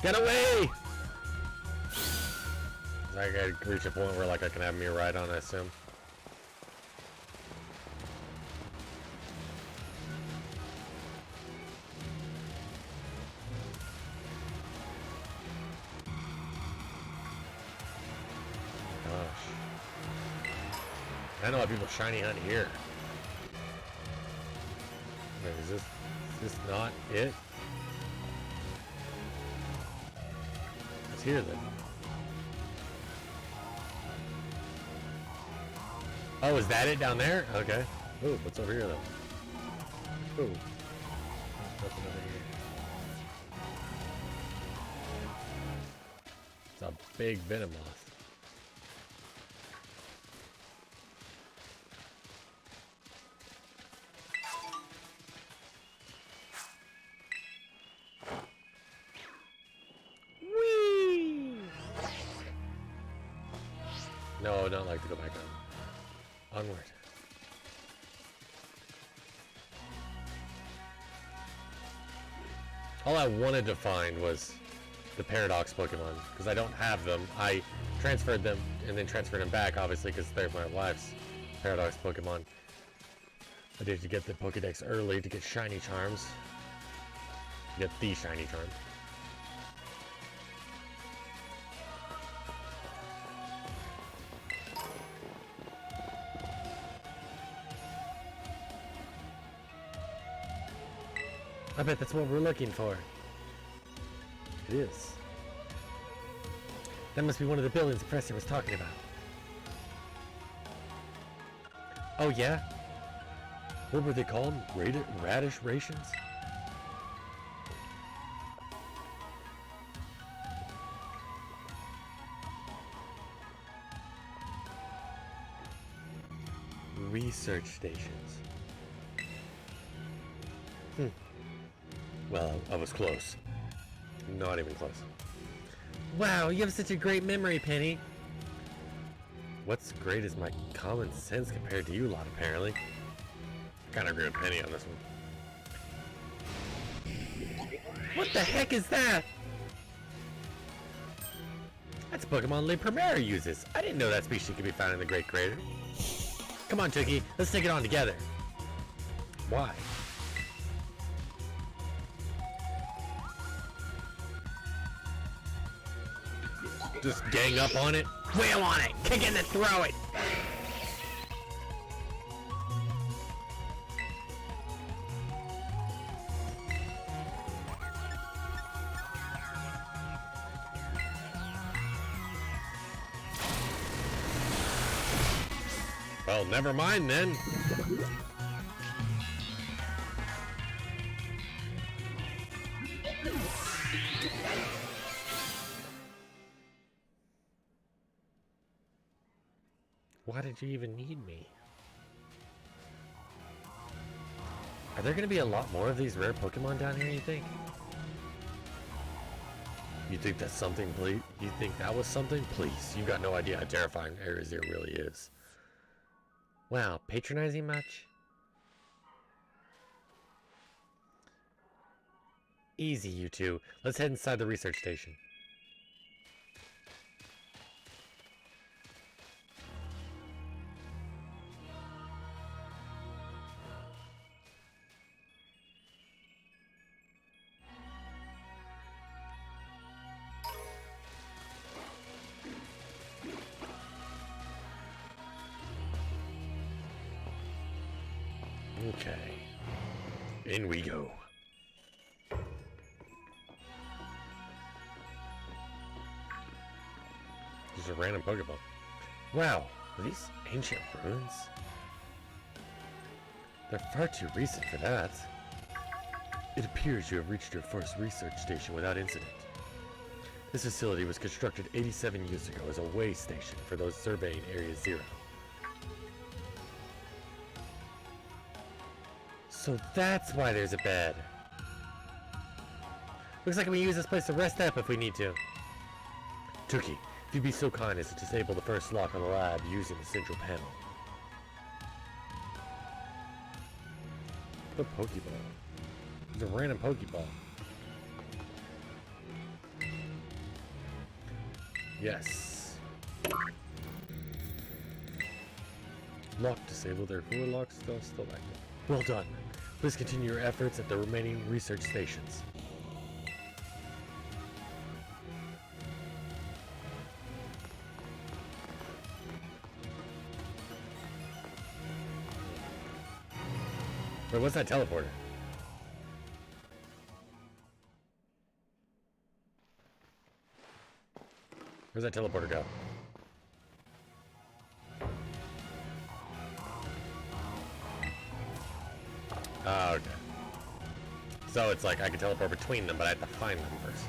Get away! I gotta reach a point where like I can have me a ride on, I assume. I know why people shiny hunt here. Wait, is this not it? It's here then. Oh, is that it down there? Okay. Ooh, what's over here though? Ooh. Nothing over here. It's a big Venomoth. No, not like to go back on. Onward. All I wanted to find was the Paradox Pokemon, because I don't have them. I transferred them and then transferred them back, obviously, because they're my wife's Paradox Pokemon. I needed to get the Pokedex early to get shiny charms. Get the shiny charm. I bet that's what we're looking for. It is. That must be one of the buildings the professor was talking about. Oh yeah? What were they called? Radish rations? Research stations. Well, I was close. Not even close. Wow, you have such a great memory, Penny. What's great is my common sense compared to you lot, apparently. I kind of agree with Penny on this one. What the heck is that? That's Pokemon Le Primera uses. I didn't know that species could be found in the Great Crater. Come on, Tookie, let's take it on together. Why? Just gang up on it? Wheel on it! Kick it and throw it! Well, never mind then. Why did you even need me? Are there going to be a lot more of these rare Pokemon down here, you think? You think that's something, please? You think that was something? Please, you've got no idea how terrifying Area Zero really is. Wow, patronizing much? Easy, you two. Let's head inside the research station. Okay. In we go. Just a random Pokeball. Wow, are these ancient ruins? They're far too recent for that. It appears you have reached your first research station without incident. This facility was constructed 87 years ago as a way station for those surveying Area Zero. So that's why there's a bed. Looks like we can use this place to rest up if we need to. Tookie, if you'd be so kind as to disable the first lock on the lab using the central panel. The Pokeball. It's a random Pokeball. Yes. Lock disabled, therefore lock still active. Well done. Please continue your efforts at the remaining research stations. Wait, what's that teleporter? Where's that teleporter go? Oh, okay. So it's like I can teleport between them, but I have to find them first.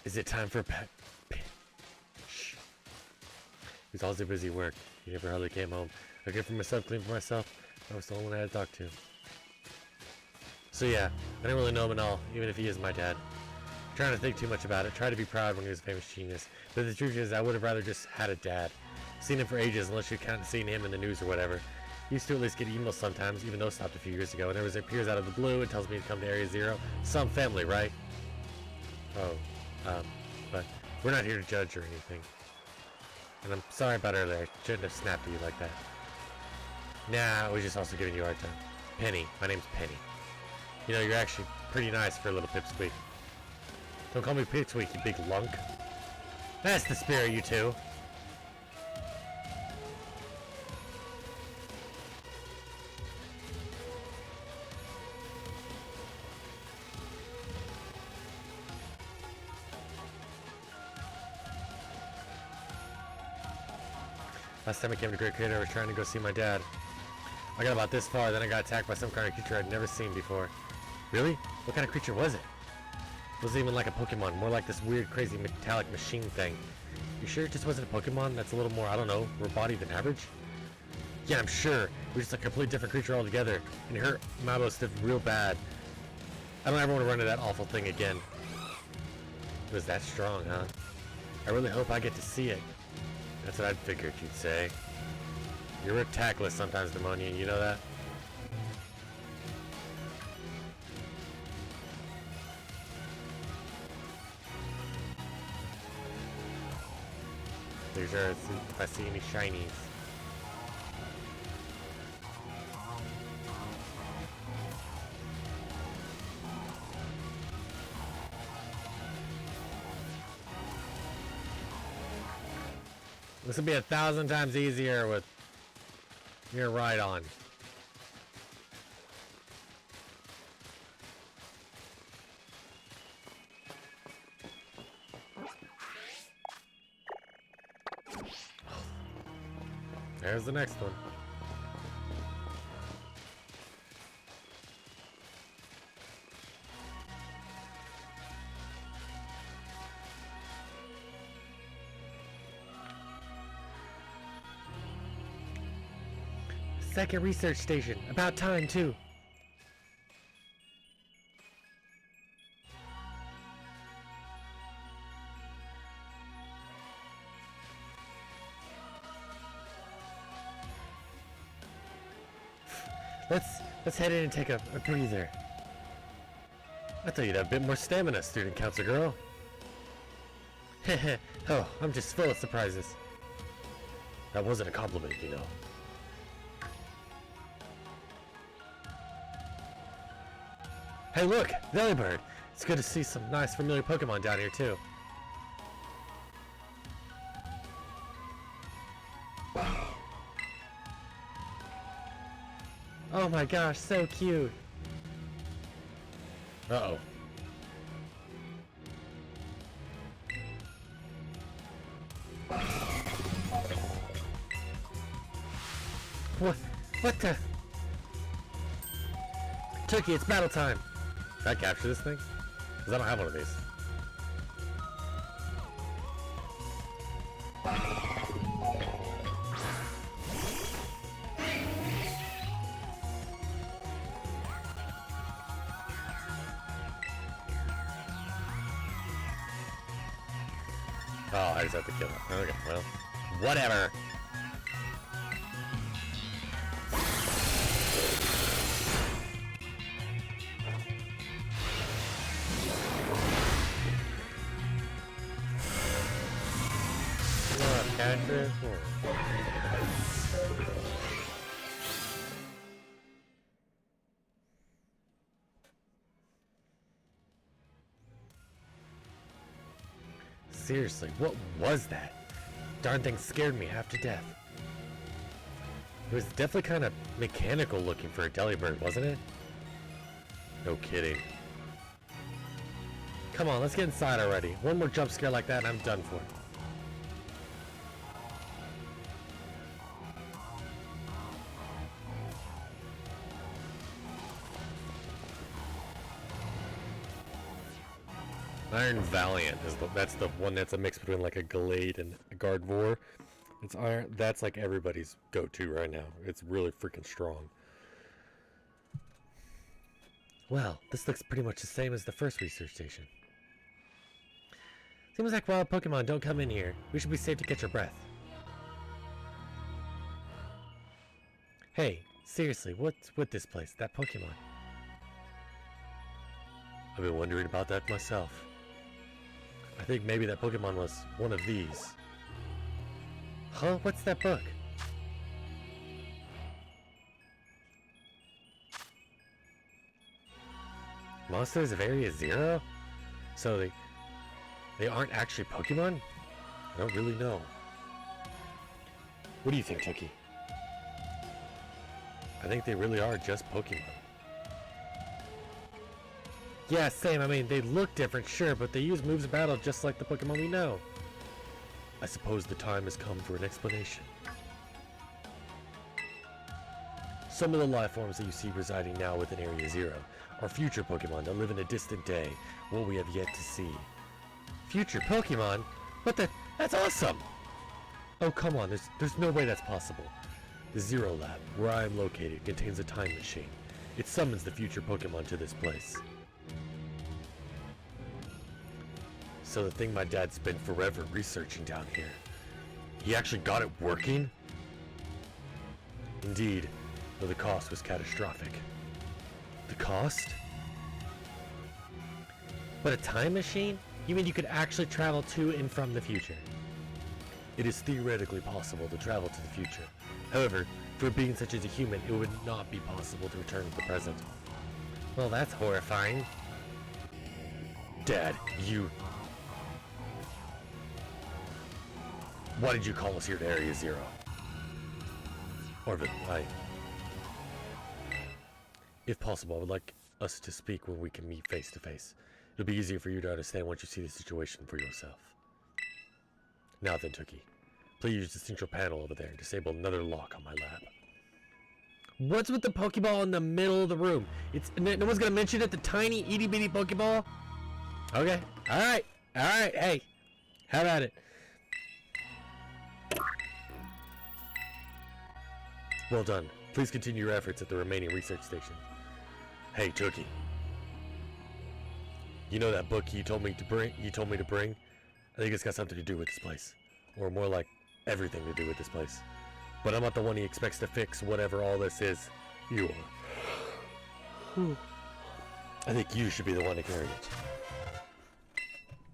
Is it time for a pet? Shh. He's always busy at work. He never hardly came home. I cooked for myself, cleaned for myself. I was the only one I had to talk to. So yeah, I didn't really know him at all, even if he is my dad. Trying to think too much about it. Try to be proud when he was a famous genius. But the truth is, I would have rather just had a dad. Seen him for ages, unless you count seeing him in the news or whatever. Used to at least get emails sometimes, even though it stopped a few years ago. And it appears out of the blue and tells me to come to Area Zero. Some family, right? Oh, but we're not here to judge or anything. And I'm sorry about earlier. I shouldn't have snapped at you like that. Nah, I was just also giving you a hard time. Penny. My name's Penny. You know, you're actually pretty nice for a little pipsqueak. Don't call me pipsqueak, you big lunk. That's the spirit, you two. Last time I came to Great Crater, I was trying to go see my dad. I got about this far, then I got attacked by some kind of creature I'd never seen before. Really? What kind of creature was it? It wasn't even like a Pokemon, more like this weird, crazy metallic machine thing. You sure it just wasn't a Pokemon that's a little more, I don't know, robotic than average? Yeah, I'm sure. It was just a completely different creature altogether, and it hurt Mabo stiff real bad. I don't ever want to run into that awful thing again. It was that strong, huh? I really hope I get to see it. That's what I'd figured you'd say. You're tactless sometimes, Demonia, you know that? There's if I see any shinies. This would be 1,000 times easier with your ride on. There's the next one. Second research station. About time, too. Let's head in and take a breather. I thought you'd have a bit more stamina, student council girl. Heh. Oh, I'm just full of surprises. That wasn't a compliment, you know. Hey look, Delibird! It's good to see some nice familiar Pokemon down here too. Oh my gosh, so cute! Uh-oh. What the? Tookie, it's battle time! Did I capture this thing? Because I don't have one of these. Oh, I just have to kill it. Okay, well, whatever. Seriously, what was that? Darn thing scared me half to death. It was definitely kind of mechanical looking for a Delibird, wasn't it? No kidding. Come on, let's get inside already. One more jump scare like that and I'm done for. Iron Valiant is that's the one that's a mix between like a Gallade and a Gardevoir. It's iron. That's like everybody's go-to right now. It's really freaking strong. Well, this looks pretty much the same as the first research station. Seems like wild Pokemon don't come in here. We should be safe to catch our breath. Hey, seriously, what's with this place? That Pokemon? I've been wondering about that myself. I think maybe that Pokemon was one of these. Huh? What's that book? Monsters of Area Zero? So they aren't actually Pokemon? I don't really know. What do you think, Tookie? I think they really are just Pokemon. Yeah, same. I mean, they look different, sure, but they use moves in battle just like the Pokemon we know. I suppose the time has come for an explanation. Some of the life forms that you see residing now within Area Zero are future Pokemon that live in a distant day, what we have yet to see. Future Pokemon? What the? That's awesome! Oh, come on, there's no way that's possible. The Zero Lab, where I am located, contains a time machine. It summons the future Pokemon to this place. So the thing my dad spent forever researching down here, he actually got it working? Indeed, though the cost was catastrophic. The cost? But a time machine? You mean you could actually travel to and from the future? It is theoretically possible to travel to the future. However, for a being such as a human, it would not be possible to return to the present. Well, that's horrifying. Dad, you... Why did you call us here to Area Zero? Orbit, if possible, I would like us to speak when we can meet face to face. It'll be easier for you to understand once you see the situation for yourself. Now then, Tookie, please use the central panel over there and disable another lock on my lab. What's with the Pokeball in the middle of the room? No one's gonna mention it, the tiny itty bitty Pokeball? Okay, alright, hey, how about it? Well done. Please continue your efforts at the remaining research stations. Hey, Tookie. You know that book you told me to bring? I think it's got something to do with this place. Or more like, everything to do with this place. But I'm not the one he expects to fix whatever all this is. You are. I think you should be the one to carry it.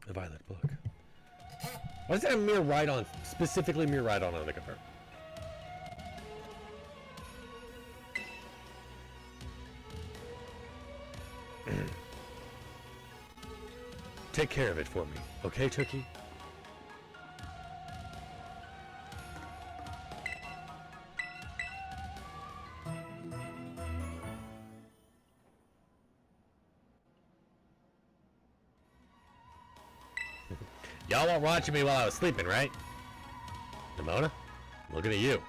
The Violet book. Why does it have Mirror Rhydon, specifically Mirror Rhydon on the cover? Take care of it for me, okay, Tookie? Y'all weren't watching me while I was sleeping, right? Nimona? Looking at you.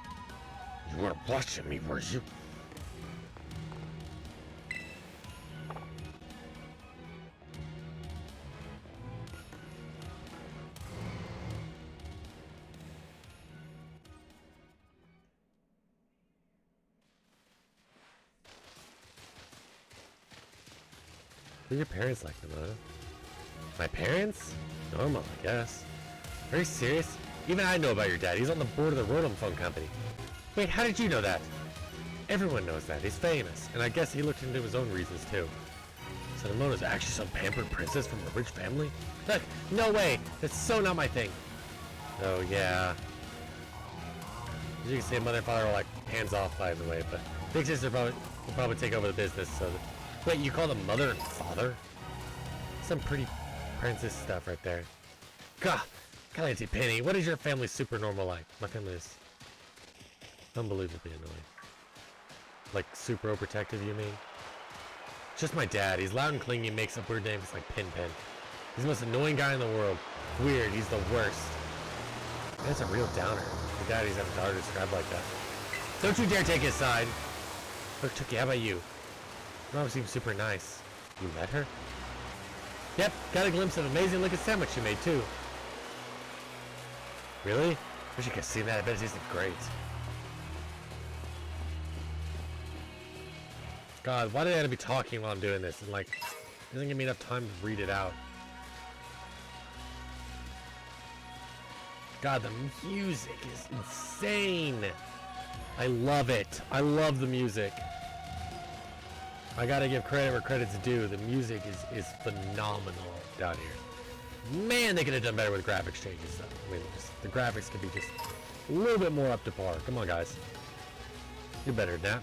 You weren't watching me, were you? What are your parents like, Nimona? My parents? Normal, I guess. Are you serious? Even I know about your dad. He's on the board of the Rotom phone company. Wait, how did you know that? Everyone knows that. He's famous. And I guess he looked into his own reasons, too. So Nimona's actually some pampered princess from a rich family? Look, no way! That's so not my thing. Oh, yeah. As you can see, mother and father are like hands off, by the way, but big sister will probably take over the business, so... Wait, you call them mother and father? Some pretty princess stuff right there. God, Clancy Penny, what is your family super normal like? My family is unbelievably annoying. Like super overprotective, you mean? Just my dad. He's loud and clingy and makes up weird names like Pin Pin. He's the most annoying guy in the world. Weird, he's the worst. That's a real downer. Your daddy's having daughter described like that. Don't you dare take his side. Look, Tookie, how about you? Mom seems super nice. You met her? Yep, got a glimpse of an amazing looking sandwich she made too. Really? Wish you could see that. I bet it tasted great. God, why do I have to be talking while I'm doing this? And like, it doesn't give me enough time to read it out. God, the music is insane. I love it. I love the music. I gotta give credit where credit's due. The music is phenomenal down here. Man, they could have done better with graphics changes though. I mean, the graphics could be just a little bit more up to par. Come on, guys. You're better than that.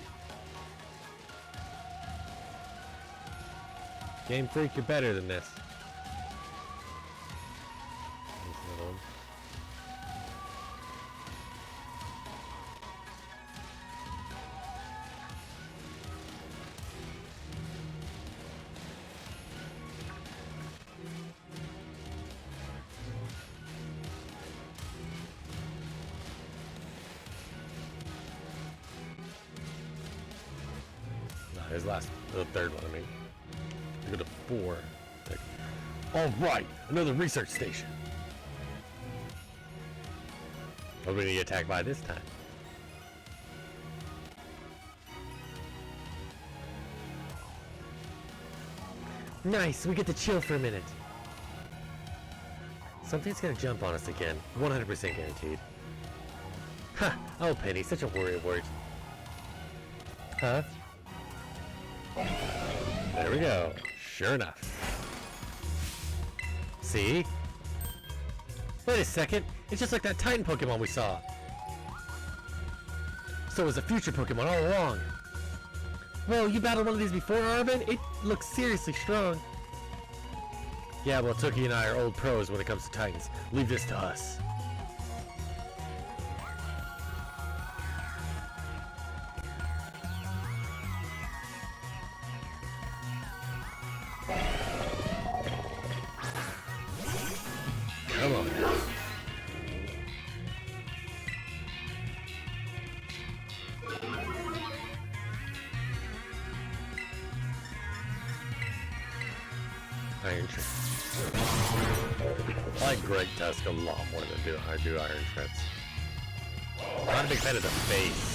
Game Freak, you're better than this. his last, the third one, I mean. We go to 4. Alright, another research station. What are we gonna get attacked by this time? Nice, we get to chill for a minute. Something's gonna jump on us again. 100% guaranteed. Ha! Oh, Penny, such a worrywart. Huh? There we go. Sure enough. See? Wait a second. It's just like that Titan Pokemon we saw. So it was a future Pokemon all along. Whoa, you battled one of these before, Arvin? It looks seriously strong. Yeah, well, Tookie and I are old pros when it comes to Titans. Leave this to us. Come on now. Iron Treads. I like Greg Tusk a lot more than I do Iron Treads. I'm not a big fan of the face.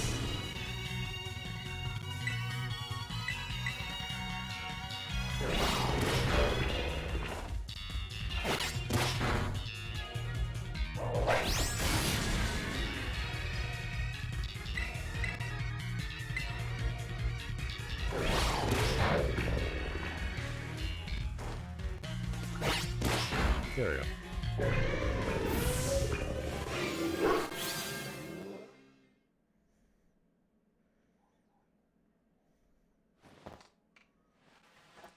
There we go.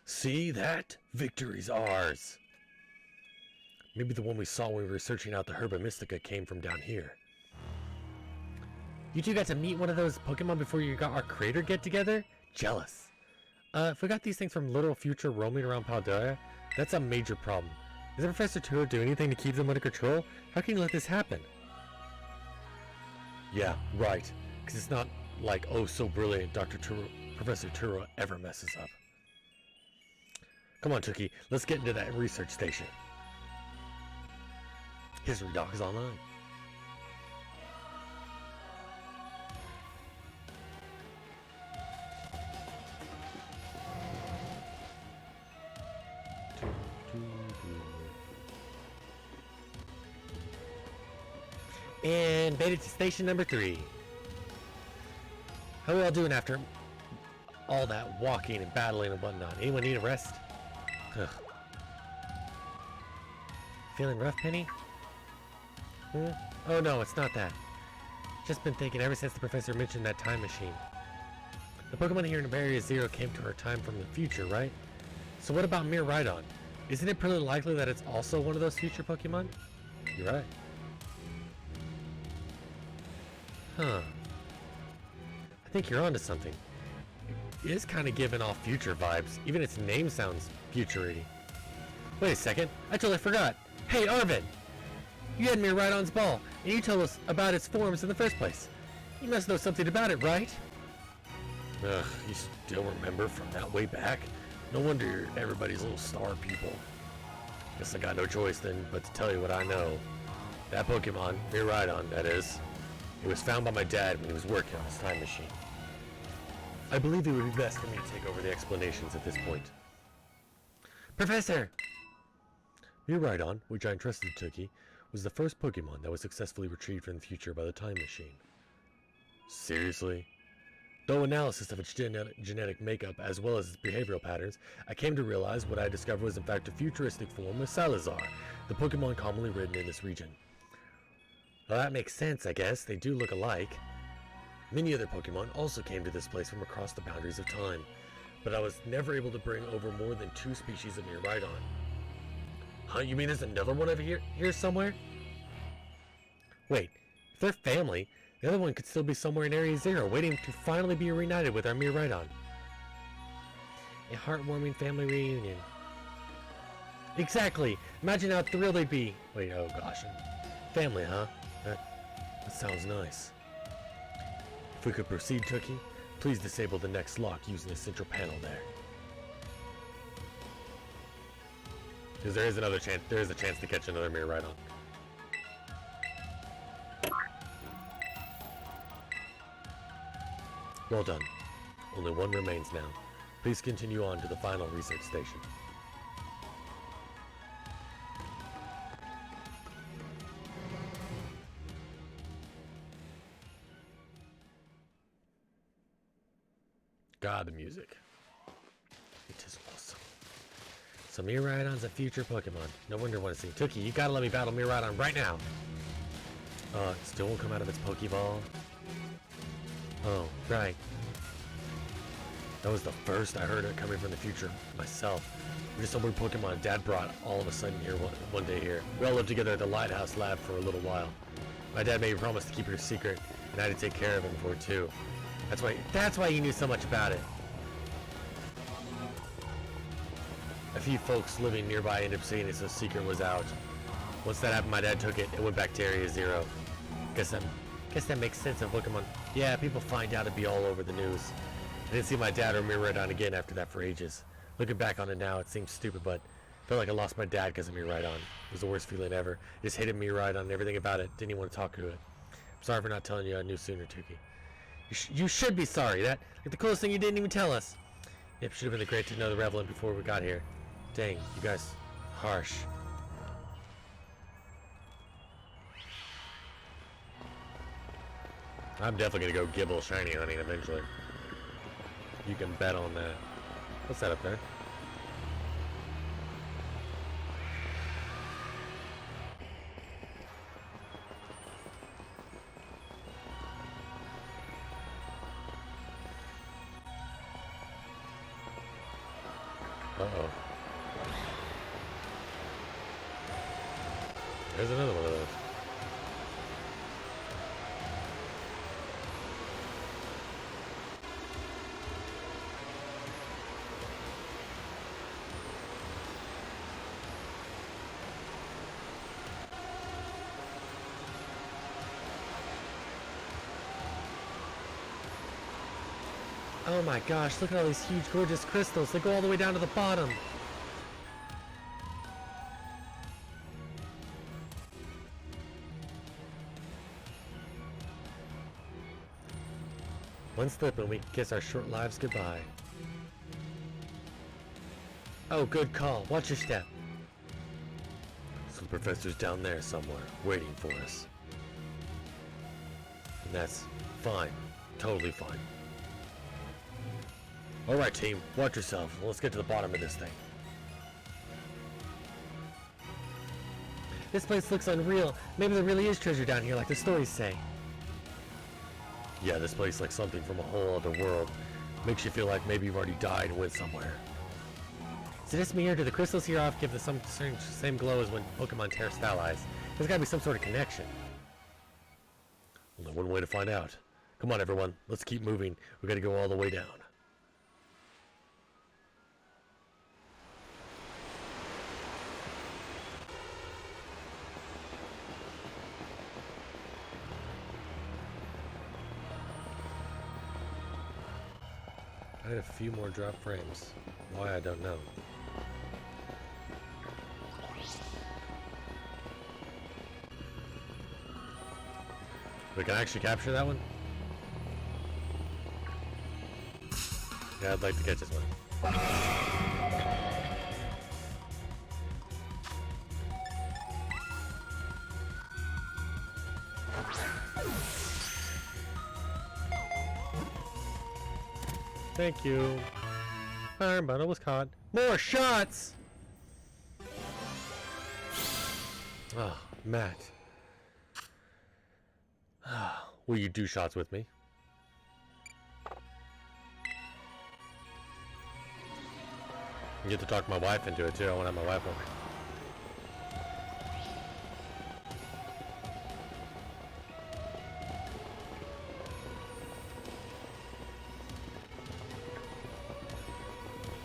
See that? Victory's ours. Maybe the one we saw when we were searching out the Herba Mystica came from down here. You two got to meet one of those Pokemon before you got our crater get-together? Jealous. If we got these things from little future roaming around Paldea, that's a major problem. Does Professor Turo do anything to keep them under control? How can you let this happen? Yeah, right. Because it's not like, oh, so brilliant Professor Turo ever messes up. Come on, Tookie. Let's get into that research station. History Doc is online. And made it to station number 3. How are we all doing after all that walking and battling and whatnot? Anyone need a rest? Ugh. Feeling rough, Penny? Oh no, it's not that. Just been thinking ever since the professor mentioned that time machine. The Pokemon here in Area Zero came to our time from the future, right? So what about Miraidon? Isn't it pretty likely that it's also one of those future Pokemon? You're right. Huh. I think you're onto something. It is kind of giving off future vibes. Even its name sounds future-y. Wait a second. I totally forgot. Hey, Arvin! You had Miraidon's ball, and you told us about its forms in the first place. You must know something about it, right? Ugh, you still remember from that way back? No wonder you're everybody's little star pupil. Guess I got no choice then but to tell you what I know. That Pokemon, Miraidon, that is, it was found by my dad when he was working on his time machine. I believe it would be best for me to take over the explanations at this point. Professor! Miraidon, which I entrusted to Tookie, was the first Pokemon that was successfully retrieved from the future by the time machine. Seriously? Though analysis of its genetic makeup as well as its behavioral patterns, I came to realize what I discovered was in fact a futuristic form of Salazar, the Pokemon commonly ridden in this region. Well, that makes sense, I guess. They do look alike. Many other Pokemon also came to this place from across the boundaries of time, but I was never able to bring over more than 2 species of Miraidon. Huh? You mean there's another one over here somewhere? Wait, if they're family, the other one could still be somewhere in Area Zero, waiting to finally be reunited with our Miraidon. A heartwarming family reunion. Exactly! Imagine how thrilled they'd be! Wait, oh gosh. Family, huh? That sounds nice. If we could proceed, Tookie, Please disable the next lock using the central panel there. Because there is another chance. There is a chance to catch another mirror right on. Well done. Only one remains now. Please continue on to the final research station. God, the music. It is awesome. So Miraidon's a future Pokemon. No wonder what it's saying. Tookie, you gotta let me battle Miraidon right now. It still won't come out of its Pokeball. Oh, right. That was the first I heard it coming from the future myself. We're just some weird Pokemon Dad brought all of a sudden here one day here. We all lived together at the Lighthouse Lab for a little while. My dad made me promise to keep it a secret, and I had to take care of him for it too. That's why you knew so much about it. A few folks living nearby ended up saying the secret was out. Once that happened, my dad took it and went back to Area Zero. Guess that makes sense of Pokemon. Yeah, people find out it'd be all over the news. I didn't see my dad or Miraidon again after that for ages. Looking back on it now, it seems stupid, but I felt like I lost my dad because of Miraidon. It was the worst feeling ever. I just hated Miraidon and everything about it. Didn't even want to talk to it. I'm sorry for not telling you I knew sooner, Tukey. You should be sorry. Like the coolest thing you didn't even tell us. Yep, should have been great to know the Revelant before we got here. Dang, you guys, harsh. I'm definitely gonna go Gibble Shiny Hunting eventually. You can bet on that. What's that up there? Uh-oh. There's another one of those. Oh my gosh, look at all these huge gorgeous crystals. They go all the way down to the bottom. One slip and we can kiss our short lives goodbye. Oh, good call. Watch your step. So the professor's down there somewhere, waiting for us. And that's fine. Totally fine. Alright team, watch yourself. Let's get to the bottom of this thing. This place looks unreal. Maybe there really is treasure down here like the stories say. Yeah, this place like something from a whole other world. Makes you feel like maybe you've already died and went somewhere. So this mirror, do the crystals here off give the same glow as when Pokemon terraced allies? There's gotta be some sort of connection. Only one way to find out. Come on everyone, let's keep moving. We gotta go all the way down. I had a few more drop frames. Why, I don't know. We can actually capture that one? Yeah, I'd like to catch this one. Thank you. Iron Bundle was caught. More shots! Oh, Matt. Will you do shots with me? I get to talk my wife into it too. I want to have my wife with me.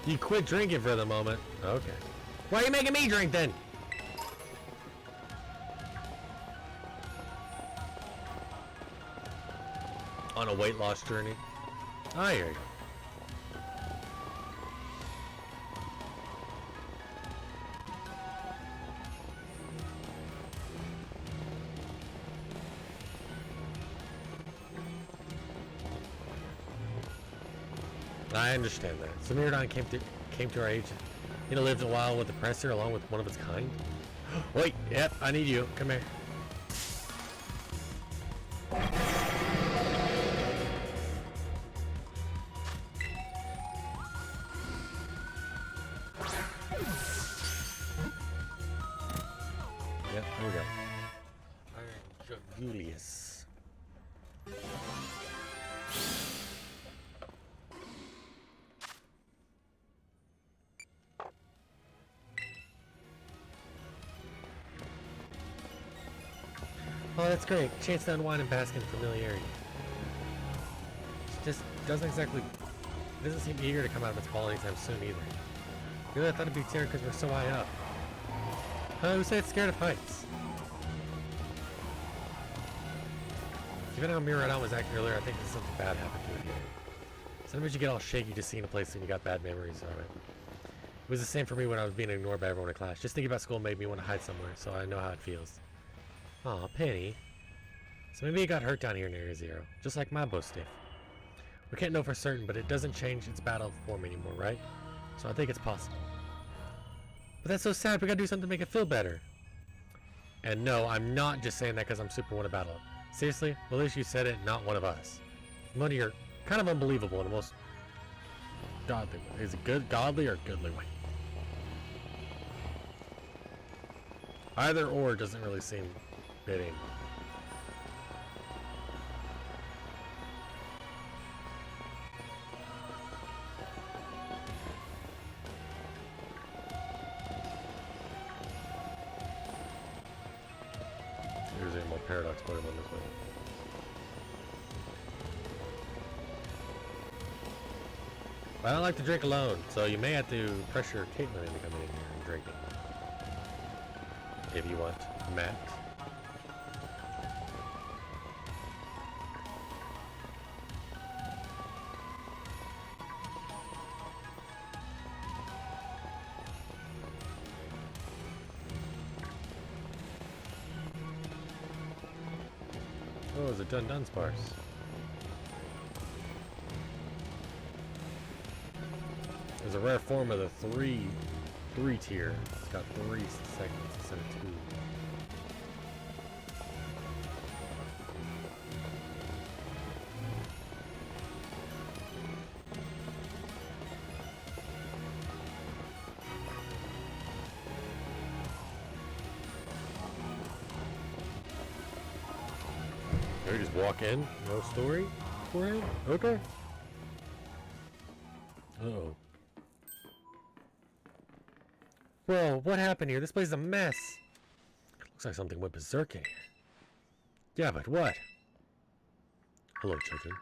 You quit drinking for the moment. Okay. Why are you making me drink then? On a weight loss journey. I hear you. I understand that. Samirodon came to our age. He lived a while with the Presser along with one of its kind. Wait, yep, I need you. Come here. Yep, here we go. Iron Julius. Oh, that's great. Chance to unwind and bask in familiarity. It just doesn't exactly... It doesn't seem eager to come out of its ball anytime soon either. Really, I thought it'd be scared because we're so high up. Who said it's scared of heights? Given how Miradon was acting earlier, I think there's something bad happened to it here. Sometimes you get all shaky just seeing a place and you got bad memories of it. It was the same for me when I was being ignored by everyone in class. Just thinking about school made me want to hide somewhere, so I know how it feels. Aw, Penny. So maybe it got hurt down here in Area Zero, just like my bow stiff. We can't know for certain, but it doesn't change its battle form anymore, right? So I think it's possible. But that's so sad, we gotta do something to make it feel better. And no, I'm not just saying that because I'm super want to battle it. Seriously, well, at least you said it, not one of us. One of your kind of unbelievable in the most godly way. Is it good, godly, or goodly way? Either or doesn't really seem fitting. There's a more paradox Pokemon this way. I don't like to drink alone, so you may have to pressure Caitlin into coming in here and drinking. If you want, Matt. Oh, it's a Dun sparse. There's a rare form of the three tier. It's got 3 segments instead of 2. Can we just walk in? No story for him? Okay. Uh-oh. Whoa, what happened here? This place is a mess. Looks like something went berserk in here. Yeah, but what? Hello, children.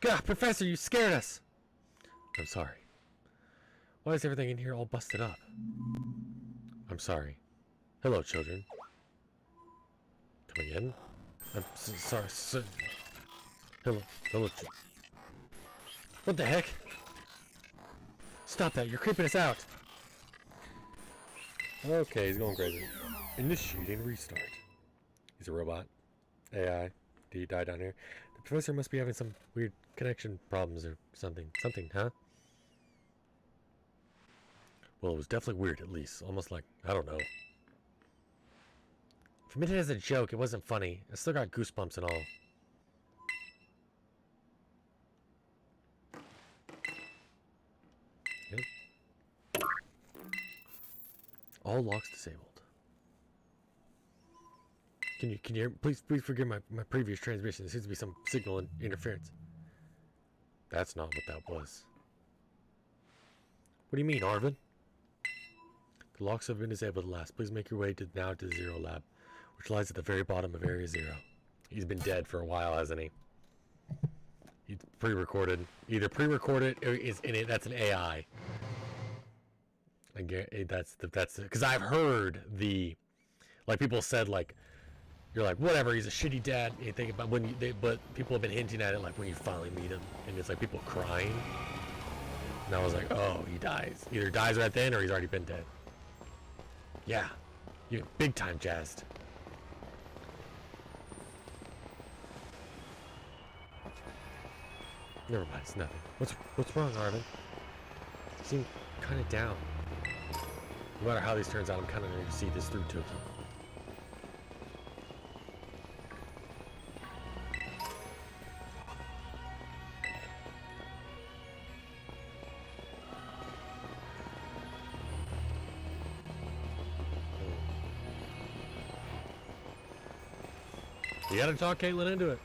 God, Professor, you scared us! I'm sorry. Why is everything in here all busted up? I'm sorry. Hello, children. Coming in? I'm sorry, sir. Hello, what the heck? Stop that, you're creeping us out! Okay, he's going crazy. Initiating restart. He's a robot. AI. Did he die down here? The professor must be having some weird connection problems or something. Something, huh? Well, it was definitely weird, at least. Almost like, I don't know. If I meant it as a joke, it wasn't funny. I still got goosebumps and all. Yep. All locks disabled. Can you please forgive my previous transmission. There seems to be some signal interference. That's not what that was. What do you mean, Arvin? The locks have been disabled at last. Please make your way to the Zero Lab, which lies at the very bottom of Area Zero. He's been dead for a while, hasn't he? He's pre-recorded. Either pre-recorded or is in it. That's an AI. I guarantee that's because I've heard like people said like you're like, whatever, he's a shitty dad. And you think about but people have been hinting at it, like when you finally meet him, and it's like people crying. And I was like, oh, he dies. Either dies right then, or he's already been dead. Yeah, you get big time jazzed. Never mind, it's nothing. What's wrong, Arvin? You seem kind of down. No matter how this turns out, I'm kind of going to see this through, Toki. You gotta talk Caitlin into it.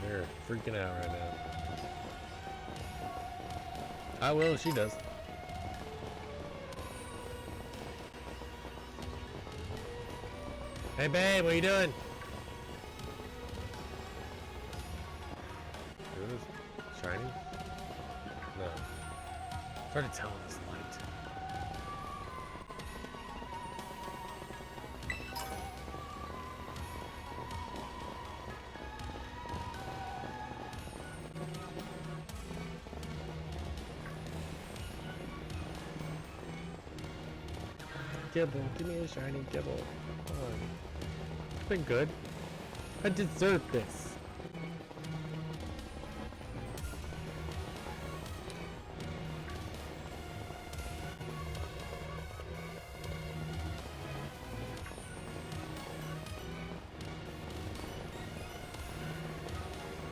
They're freaking out right now. I will if she does. Hey babe, what are you doing? What is this? Shining? No. It's hard to tell in this light. Gibble, give me a shiny Gibble. Come on. It's been good. I deserve this.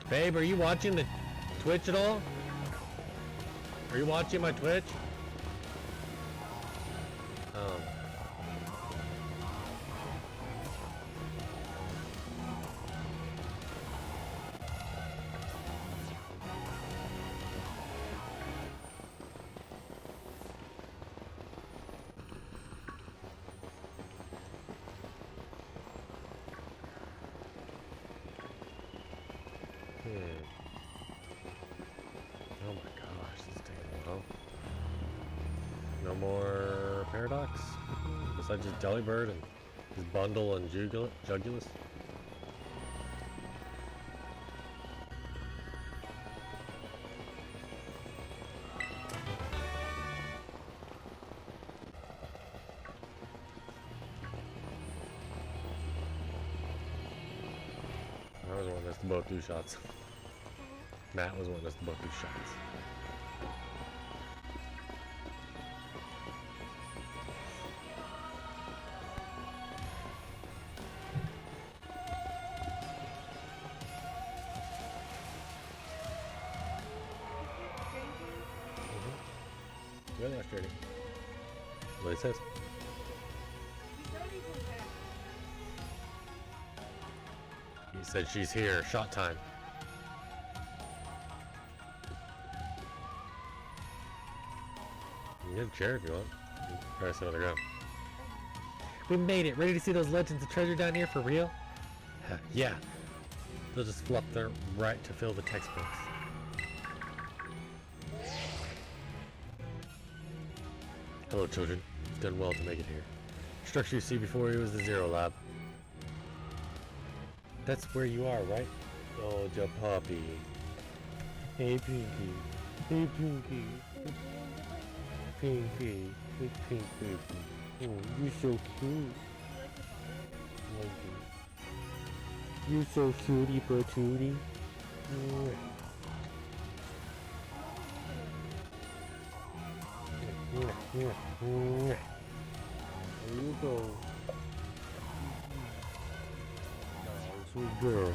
Babe, are you watching the Twitch at all? Are you watching my Twitch? Oh my gosh, this is taking a while. No more Paradox? Besides just Delibird and his Bundle and Jugulus? I was wanting us to both do shots. Matt was wanting us to both do shots. Really frustrating. What it says. He said she's here. Shot time. You can get a chair if you want. You can try to sit on the ground. We made it. Ready to see those legends of treasure down here for real? Yeah. They'll just flop there right to fill the textbooks. Hello, children. You've done well to make it here. Structure you see before you was the Zero Lab. That's where you are, right? Oh, your puppy. Hey, Pinky. Hey, Pinky. Pinky. Hey, Pinky. Oh, you're so cute. You're so cutie patootie. There you go. Sweet girl.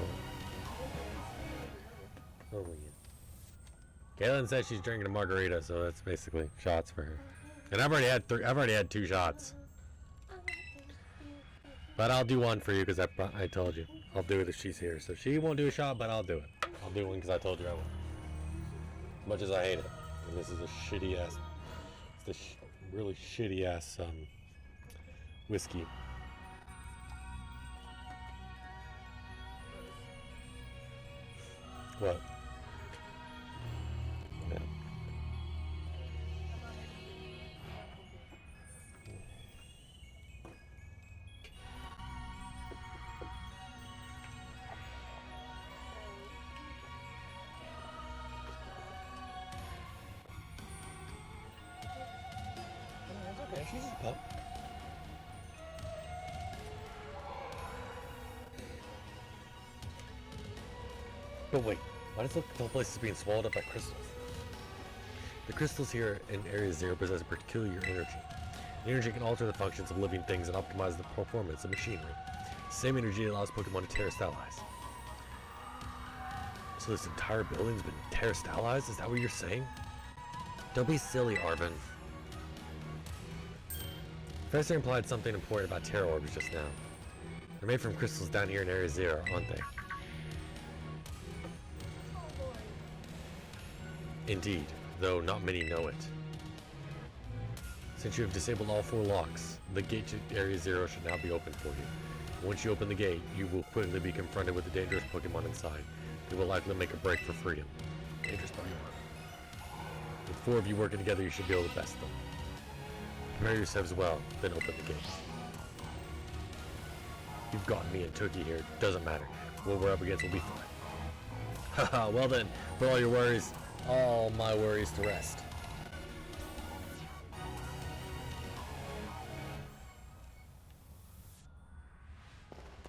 Oh yeah. Kaylin said she's drinking a margarita, so that's basically shots for her. And I've already had 2 shots. But I'll do one for you because I told you. I'll do it if she's here. So she won't do a shot, but I'll do it. I'll do one because I told you I would. As much as I hate it. And this is a shitty ass. It's the really shitty ass whiskey. What? Yeah. Okay, she's just a pup. But wait, why does it look like the whole place is being swallowed up by crystals? The crystals here in Area Zero possess peculiar energy. The energy can alter the functions of living things and optimize the performance of machinery. The same energy allows Pokemon to terrorist allies. So this entire building's been terrorist allies? Is that what you're saying? Don't be silly, Arvin. Professor implied something important about terror orbs just now. They're made from crystals down here in Area Zero, aren't they? Oh boy. Indeed, though not many know it. Since you have disabled all 4 locks, the gate to Area Zero should now be open for you. Once you open the gate, you will quickly be confronted with the dangerous Pokemon inside. They will likely make a break for freedom. Dangerous Pokemon. With 4 of you working together, you should be able to best them. Prepare yourselves well, then open the gate. You've got me and Tookie here. Doesn't matter. What we're up against will be fine. Haha, well then, put all your worries, all my worries to rest.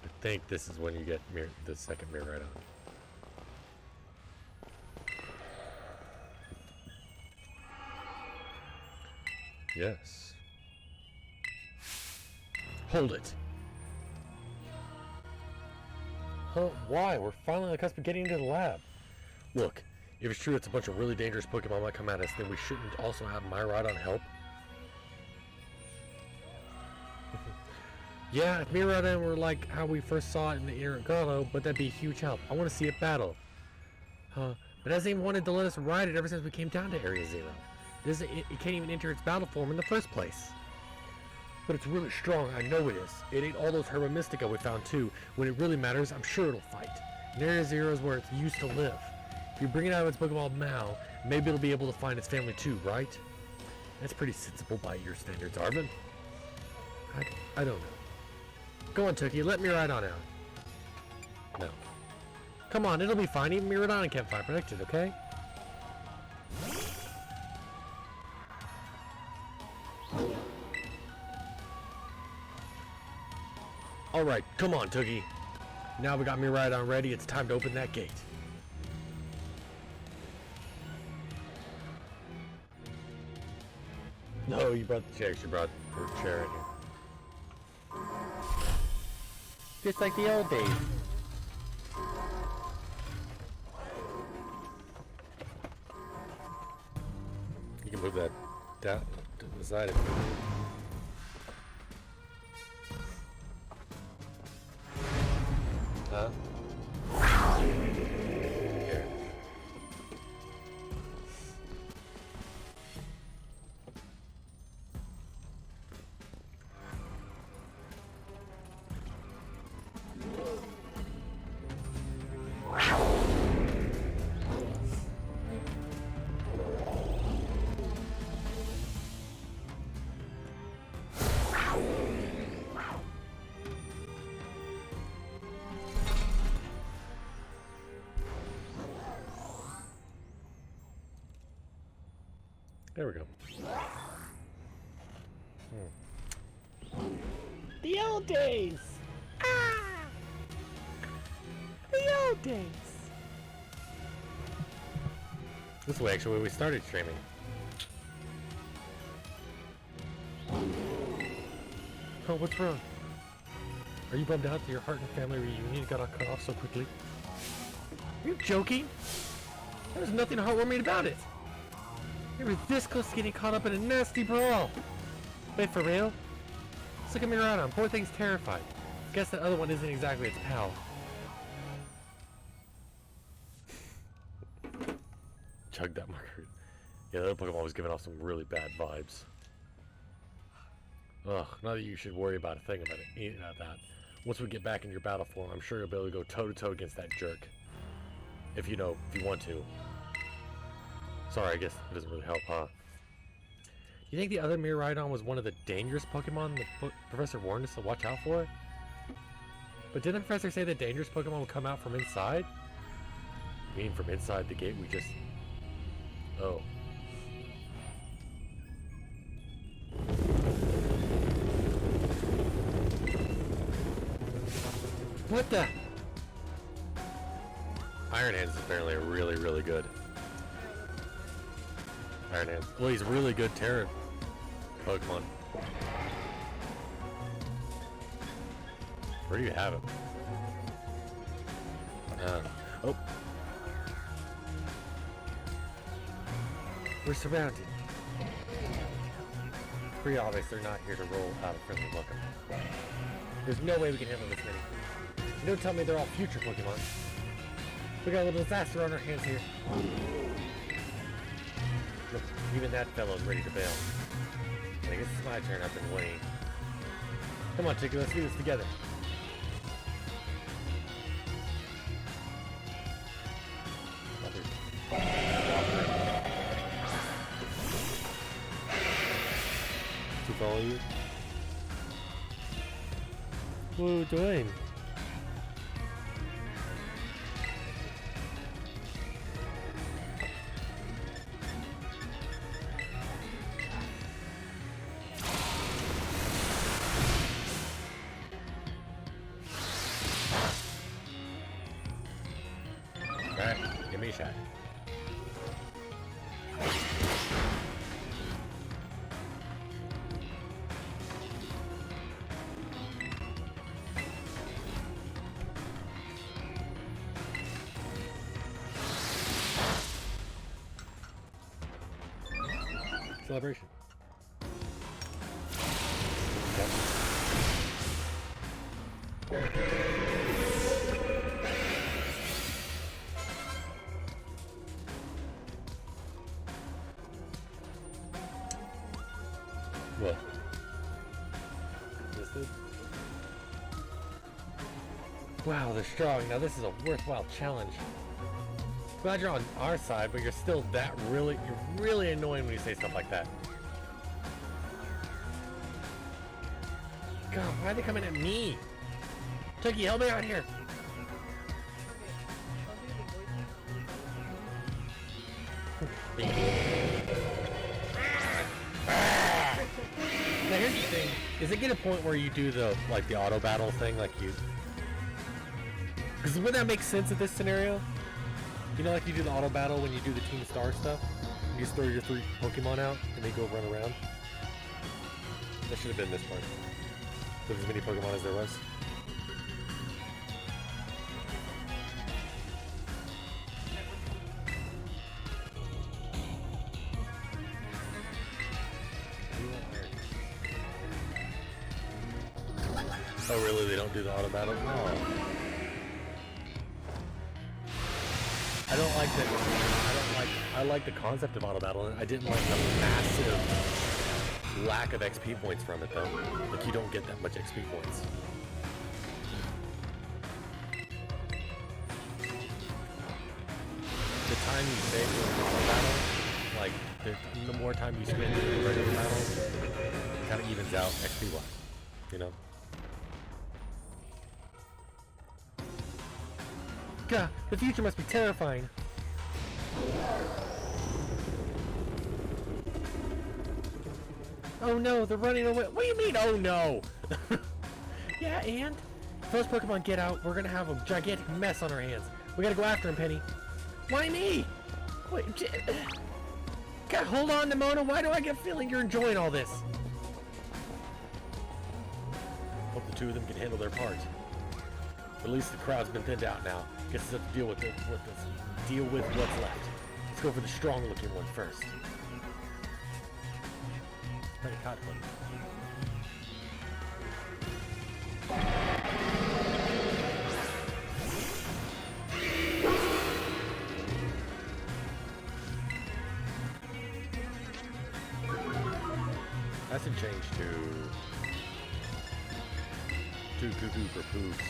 I think this is when you get the second mirror right on. Yes. Hold it. Huh? Why? We're finally on the cusp of getting into the lab. Look, if it's true it's a bunch of really dangerous Pokemon might come at us, then we shouldn't also have Miraidon help. Yeah, if Miraidon were like how we first saw it in the Irigano, but that'd be a huge help. I want to see it battle. But it hasn't even wanted to let us ride it ever since we came down to Area Zero. It can't even enter its battle form in the first place. But it's really strong, I know it is. It ate all those Herba Mystica we found too. When it really matters, I'm sure it'll fight. And Area Zero is where it's used to live. If you bring it out of its Pokeball now, maybe it'll be able to find its family too, right? That's pretty sensible by your standards, Arvin. I don't know. Go on, Tookie, let Miraidon out. No. Come on, it'll be fine. Even Miraidon can't fight protected, okay? Alright, come on, Tookie. Now we got Miraidon ready, it's time to open that gate. No, you brought the chair. She brought her chair in here. Just like the old days. You can move that down to the side if you need. Huh? Here. There we go. The old days! Ah! The old days! This is actually where we started streaming. Oh, what's wrong? Are you bummed out that your heart and family reunion got cut off so quickly? Are you joking? There was nothing heartwarming about it. You were this close to getting caught up in a nasty brawl. Wait, for real? Let's look at Miraidon. Poor thing's terrified. Guess that other one isn't exactly its pal. Chug that marker. Yeah, that Pokemon was giving off some really bad vibes. Ugh, not that you should worry about a thing about that. Once we get back in your battle form, I'm sure you'll be able to go toe-to-toe against that jerk. If you want to. Sorry, I guess it doesn't really help, huh? Do you think the other Miraidon was one of the dangerous Pokemon the Professor warned us to watch out for? But didn't the Professor say that dangerous Pokemon would come out from inside? You mean from inside the gate we just... Oh. What the? Iron Hands is apparently really, really good. Iron Hands. Well, he's really good Terran Pokemon. Where do you have him? Oh. We're surrounded. It's pretty obvious they're not here to roll out a friendly welcome. There's no way we can handle this many. You don't tell me they're all future Pokemon. We got a little disaster on our hands here. Look, even that fellow's ready to bail. I guess it's my turn. I've been waiting. Come on, Chicky, let's do this together. To follow you? Whoa, Dwayne. Alright, give me a shot. Celebration. What? This did? Wow, they're strong. Now this is a worthwhile challenge. Glad you're on our side, but you're still you're really annoying when you say stuff like that. God, why are they coming at me? Chucky, help me out here. Now here's the thing. Is it get a point where you do the auto battle thing because wouldn't that make sense in this scenario? You know, like you do the auto battle when you do the Team Star stuff? You just throw your 3 Pokemon out and they go run around. That should have been this part. With as many Pokemon as there was. Oh really, they don't do the auto battle? Oh. I like the concept of auto battle. I didn't like the massive lack of XP points from it though. Like you don't get that much XP points. The time you save for the auto battle, like the more time you spend in the regular battle, it kind of evens out XP wise, you know? God, the future must be terrifying. Oh no, they're running away. What do you mean, oh no? Yeah, and if those Pokemon get out, we're gonna have a gigantic mess on our hands. We gotta go after him, Penny. Why me? Wait, God, hold on, Nimona. Why do I get a feeling you're enjoying all this? Hope the two of them can handle their part. At least the crowd's been thinned out now. Guess it's have to deal with what's left. Let's go for the strong-looking one first. Pretty hot one. That's a change to cuckoo for poops.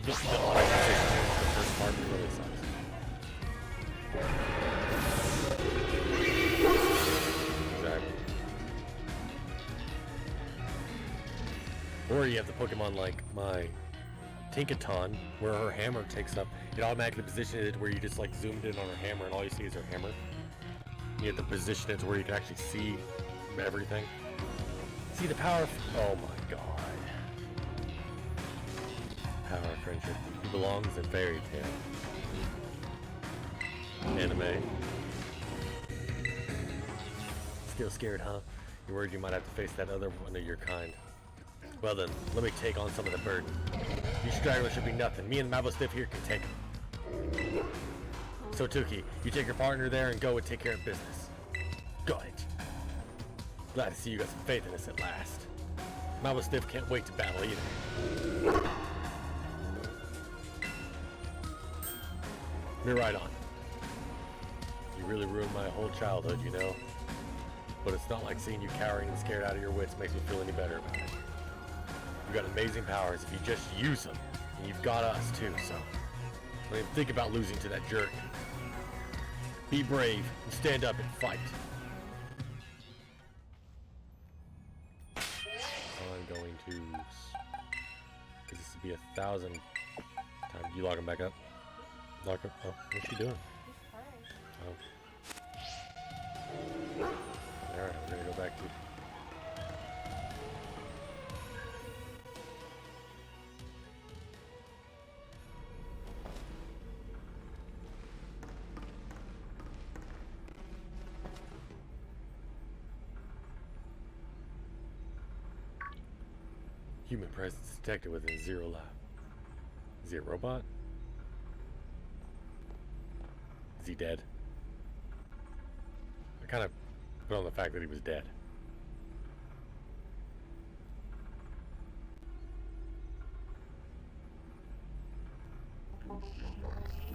The first part really sucks. Exactly. Or you have the Pokemon like my Tinkaton, where her hammer takes up, it automatically positions it where you just like zoomed in on her hammer and all you see is her hammer. You have to position it to where you can actually see everything. See the power. Oh my god. Power of friendship. He belongs in fairy tale. Anime. Still scared, huh? You're worried you might have to face that other one of your kind. Well then, let me take on some of the burden. You stragglers should be nothing. Me and Mabostiff here can take them. So Tuki, you take your partner there and go and take care of business. Got it. Glad to see you got some faith in us at last. Mabostiff can't wait to battle either. You're right on. You really ruined my whole childhood, you know? But it's not like seeing you cowering and scared out of your wits makes me feel any better about it. You've got amazing powers if you just use them. And you've got us too, so don't even think about losing to that jerk. Be brave and stand up and fight. I'm going to... because this would be 1,000 times. You log him back up? Log him? Oh, what's she doing? Oh. Alright, we're gonna go back to... Human presence detected within Zero Lab. Is he a robot? Is he dead? I kind of put on the fact that he was dead.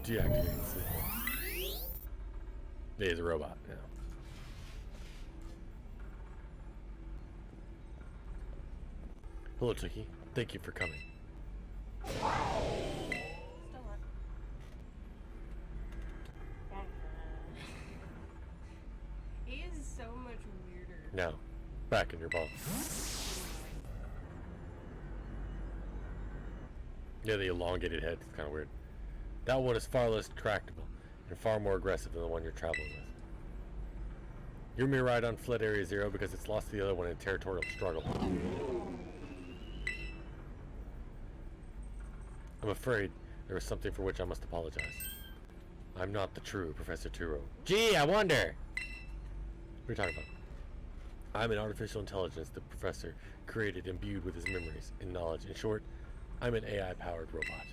Deactivating signal. Yeah, he's a robot, yeah. Hello, Tuki. Thank you for coming. Still not. He is so much weirder. Now, back in your ball. Yeah, the elongated head is kind of weird. That one is far less tractable and far more aggressive than the one you're traveling with. Your Miraidon fled Area Zero because it's lost the other one in a territorial struggle. I'm afraid there is something for which I must apologize. I'm not the true Professor Turo. Gee, I wonder! What are you talking about? I'm an artificial intelligence the professor created imbued with his memories and knowledge. In short, I'm an AI-powered robot.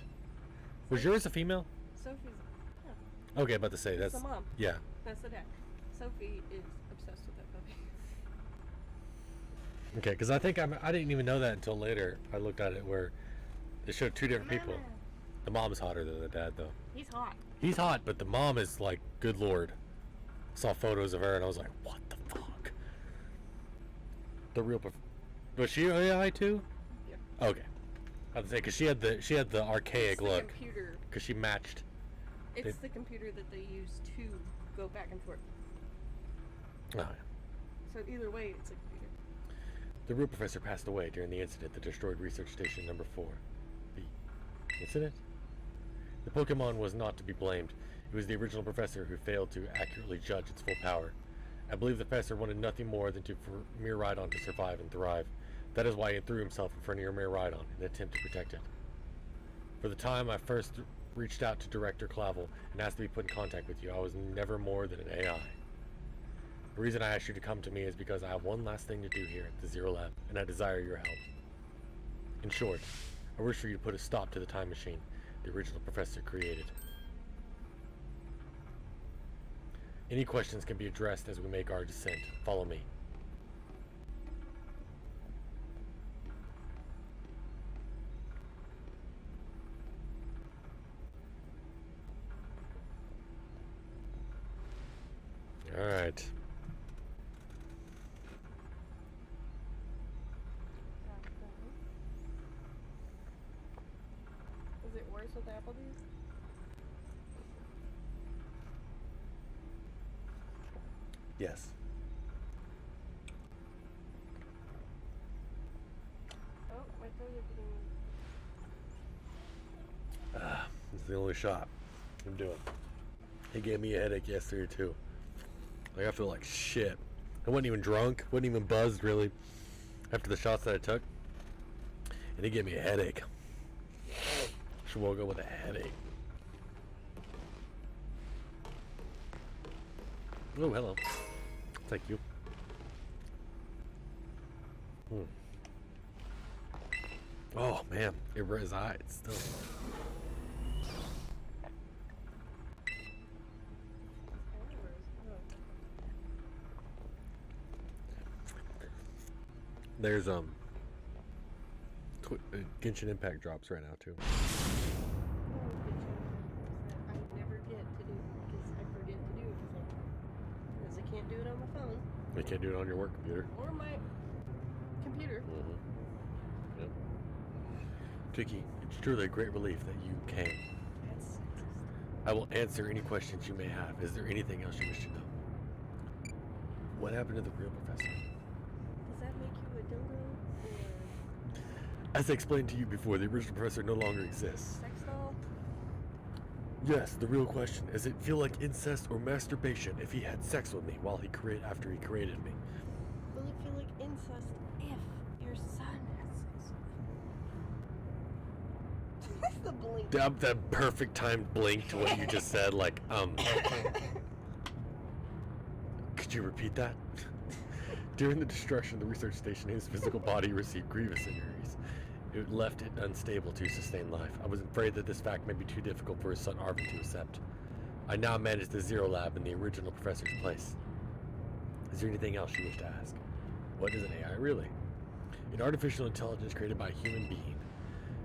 Was yours a female? Sophie's. Yeah. Okay, about to say, that's... the mom. Yeah. That's the dad. Sophie is obsessed with that puppy. Okay, because I think I didn't even know that until later. I looked at it where they showed two different people. The mom is hotter than the dad, though. He's hot. He's hot, but the mom is like, good lord. Saw photos of her and I was like, what the fuck? The real was she AI too? Yep. Okay. I was say because she had the archaic It's the look. computer. Because she matched. It's the computer that they use to go back and forth. Oh, yeah. So either way, it's a computer. The real professor passed away during the incident that destroyed Research Station Number 4. The incident? The Pokemon was not to be blamed. It was the original professor who failed to accurately judge its full power. I believe the professor wanted nothing more than for Miraidon to survive and thrive. That is why he threw himself in front of your Miraidon in an attempt to protect it. For the time I first reached out to Director Clavel and asked to be put in contact with you, I was never more than an AI. The reason I asked you to come to me is because I have one last thing to do here at the Zero Lab, and I desire your help. In short, I wish for you to put a stop to the time machine the original professor created. Any questions can be addressed as we make our descent. Follow me. All right. Is it worse with Applebee's? Yes. Oh, my toes are getting... It's the only shot I'm doing. He gave me a headache yesterday too. Like, I feel like shit. I wasn't even drunk, wasn't even buzzed really after the shots that I took. And it gave me a headache. She woke up with a headache. Oh, hello. Thank you. Oh, man. It resides still. There's Genshin Impact drops right now too. I never get to do because I forget to do it because I can't do it on my phone. You can't do it on your work computer. Or my computer. Yep. Tiki, it's truly a great relief that you came. That's sexist. I will answer any questions you may have. Is there anything else you wish to know? What happened to the real professor? Does that make you a dildo? Or As I explained to you before, the original professor no longer exists. sex doll? Yes, the real question is: it feel like incest or masturbation if he had sex with me after he created me? Will it feel like incest if your son has sex with you? That's the blink. The perfect timed blink to what you just said. Like, could you repeat that? During the destruction of the research station, his physical body received grievous injuries. It left it unstable to sustain life. I was afraid that this fact may be too difficult for his son Arvin to accept. I now manage the Zero Lab in the original professor's place. Is there anything else you wish to ask? What is an AI really? An artificial intelligence created by a human being.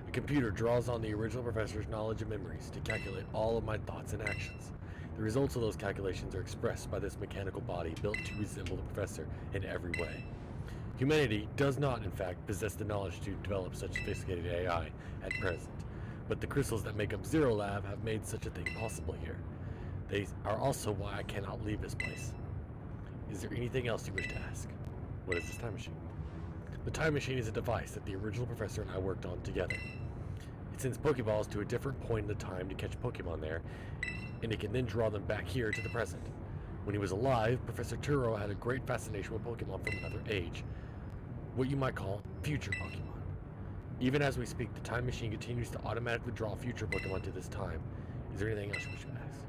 A computer draws on the original professor's knowledge and memories to calculate all of my thoughts and actions. The results of those calculations are expressed by this mechanical body built to resemble the professor in every way. Humanity does not, in fact, possess the knowledge to develop such sophisticated AI at present, but the crystals that make up Zero Lab have made such a thing possible here. They are also why I cannot leave this place. Is there anything else you wish to ask? What is this time machine? The time machine is a device that the original professor and I worked on together. It sends Pokeballs to a different point in the time to catch Pokemon there, and it can then draw them back here to the present. When he was alive, Professor Turo had a great fascination with Pokemon from another age, what you might call future Pokemon. Even as we speak, the time machine continues to automatically draw future Pokemon to this time. Is there anything else you wish to ask?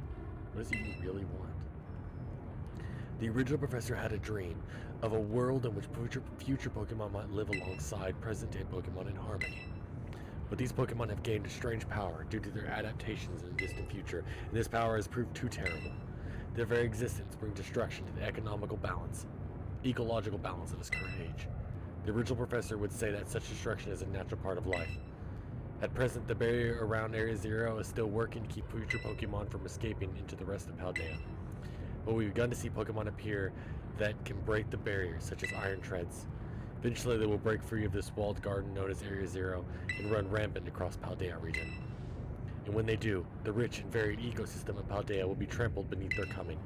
What does he really want? The original professor had a dream of a world in which future Pokemon might live alongside present-day Pokemon in harmony. But these Pokemon have gained a strange power due to their adaptations in the distant future, and this power has proved too terrible. Their very existence brings destruction to the ecological balance of his current age. The original professor would say that such destruction is a natural part of life. At present, the barrier around Area Zero is still working to keep future Pokemon from escaping into the rest of Paldea. But we've begun to see Pokemon appear that can break the barrier, such as Iron Treads. Eventually, they will break free of this walled garden known as Area Zero and run rampant across Paldea region. And when they do, the rich and varied ecosystem of Paldea will be trampled beneath their coming.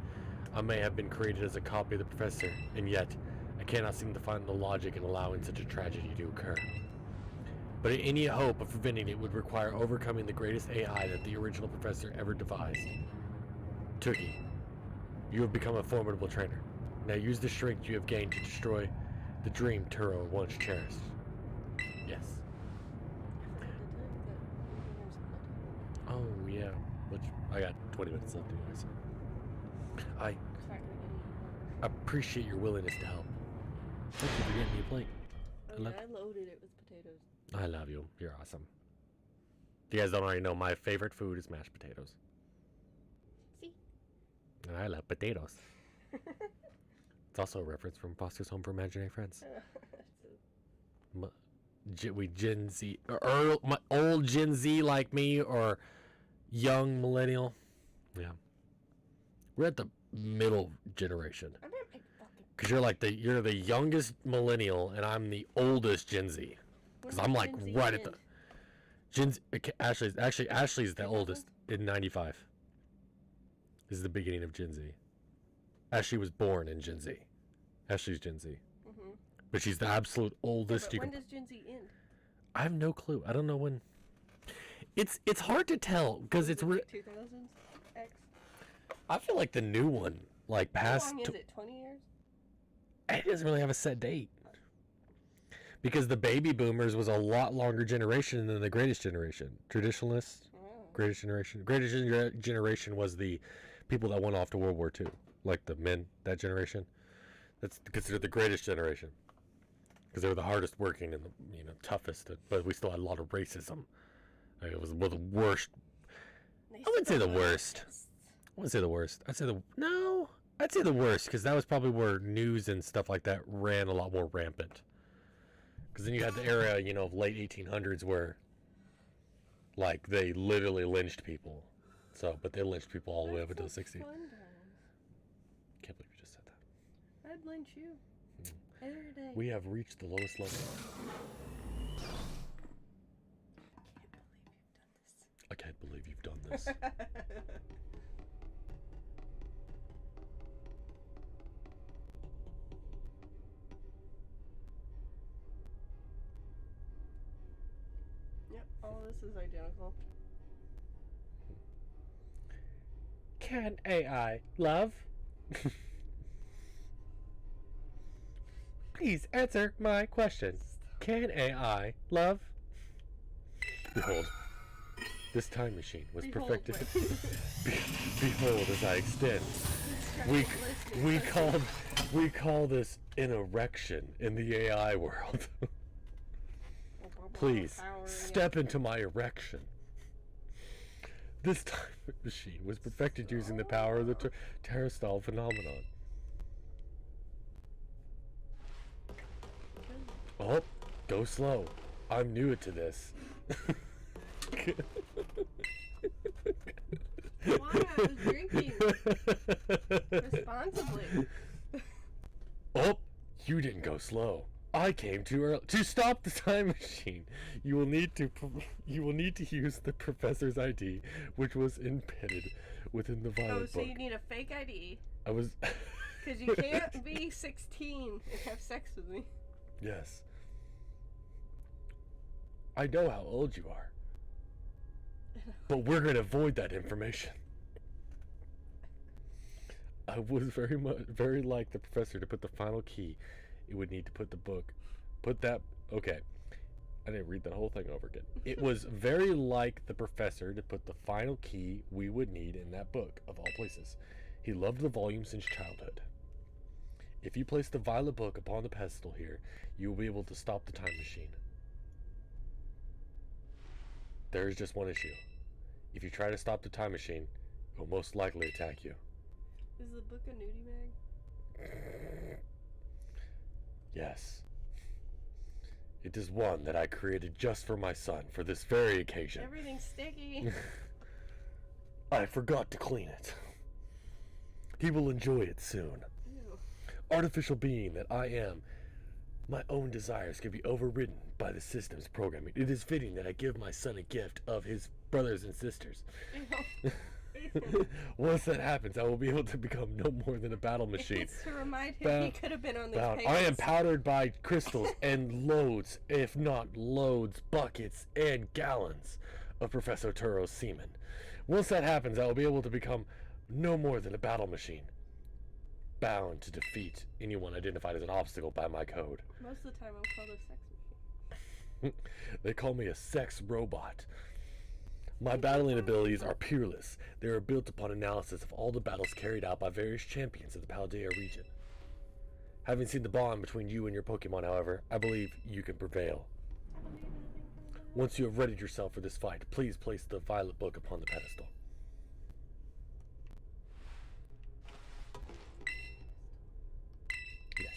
I may have been created as a copy of the professor, and yet I cannot seem to find the logic in allowing such a tragedy to occur. But any hope of preventing it would require overcoming the greatest AI that the original professor ever devised. Tookie, you have become a formidable trainer. Now use the strength you have gained to destroy the dream Turo once cherished. Yes. Oh, yeah. Which I got 20 minutes left anyway, so. I appreciate your willingness to help. Thank you for getting me a plate. I loaded it with potatoes. I love you. You're awesome. If you guys don't already know, my favorite food is mashed potatoes. See? And I love potatoes. It's also a reference from Foster's Home for Imaginary Friends. We Gen Z, or old Gen Z like me, or young millennial. Yeah. We're at the middle generation. Because you're the youngest millennial, and I'm the oldest Gen Z. Because I'm like right at the Gen Z. Ashley's the oldest in 95. This is the beginning of Gen Z. Ashley was born in Gen Z. Ashley's Gen Z. Mm-hmm. But she's the absolute oldest. Yeah, but when does Gen Z end? I have no clue. I don't know when. It's hard to tell because it's 2000s X. I feel like the new one like How past. long is it? 20 years? It doesn't really have a set date. Because the baby boomers was a lot longer generation than the greatest generation. Traditionalists, greatest generation. Generation was the people that went off to World War II, like the men, that generation. That's considered the greatest generation because they were the hardest working and the toughest. But we still had a lot of racism. Like, it was the worst. I wouldn't say the worst. I wouldn't say the worst. I'd say the worst because that was probably where news and stuff like that ran a lot more rampant. Because then you had the era, of late 1800s where, like, they literally lynched people. But they lynched people all the way up until the 60s. Can't believe you just said that. I'd lynch you every day. We have reached the lowest level. I can't believe you've done this. Yep, all this is identical. Can AI love? Please answer my question. Can AI love? Behold, this time machine was perfected. Behold, as I extend. We call this an erection in the AI world. Please step into my erection. This time machine was perfected using the power of the terrestrial phenomenon. Oh, go slow. I'm new to this. Why? I was drinking responsibly. Oh, you didn't go slow. I came too early. To stop the time machine, you will need to use the professor's ID, which was embedded within the violet book. Oh, so you need a fake ID? I was. Because you can't be 16 and have sex with me. Yes. I know how old you are. But we're going to avoid that information. I was very like the professor to put the final key. It would need to put the book. Okay. I didn't read that whole thing over again. It was very like the professor to put the final key we would need in that book, of all places. He loved the volume since childhood. If you place the violet book upon the pedestal here, you will be able to stop the time machine. There is just one issue. If you try to stop the time machine, it will most likely attack you. Is the book a nudie mag? Yes. It is one that I created just for my son, for this very occasion. Everything's sticky. I forgot to clean it. He will enjoy it soon. Ew. Artificial being that I am, my own desires can be overridden by the system's programming. It is fitting that I give my son a gift of his brothers and sisters. Once that happens, I will be able to become no more than a battle machine. It's to remind him he could have been on these pages. I am powdered by crystals and loads, if not loads, buckets, and gallons of Professor Turo's semen. Once that happens, I will be able to become no more than a battle machine, bound to defeat anyone identified as an obstacle by my code. Most of the time I'm called a sex machine. They call me a sex robot. My battling abilities are peerless. They are built upon analysis of all the battles carried out by various champions of the Paldea region. Having seen the bond between you and your Pokemon, however, I believe you can prevail. Once you have readied yourself for this fight, please place the violet book upon the pedestal. Yes.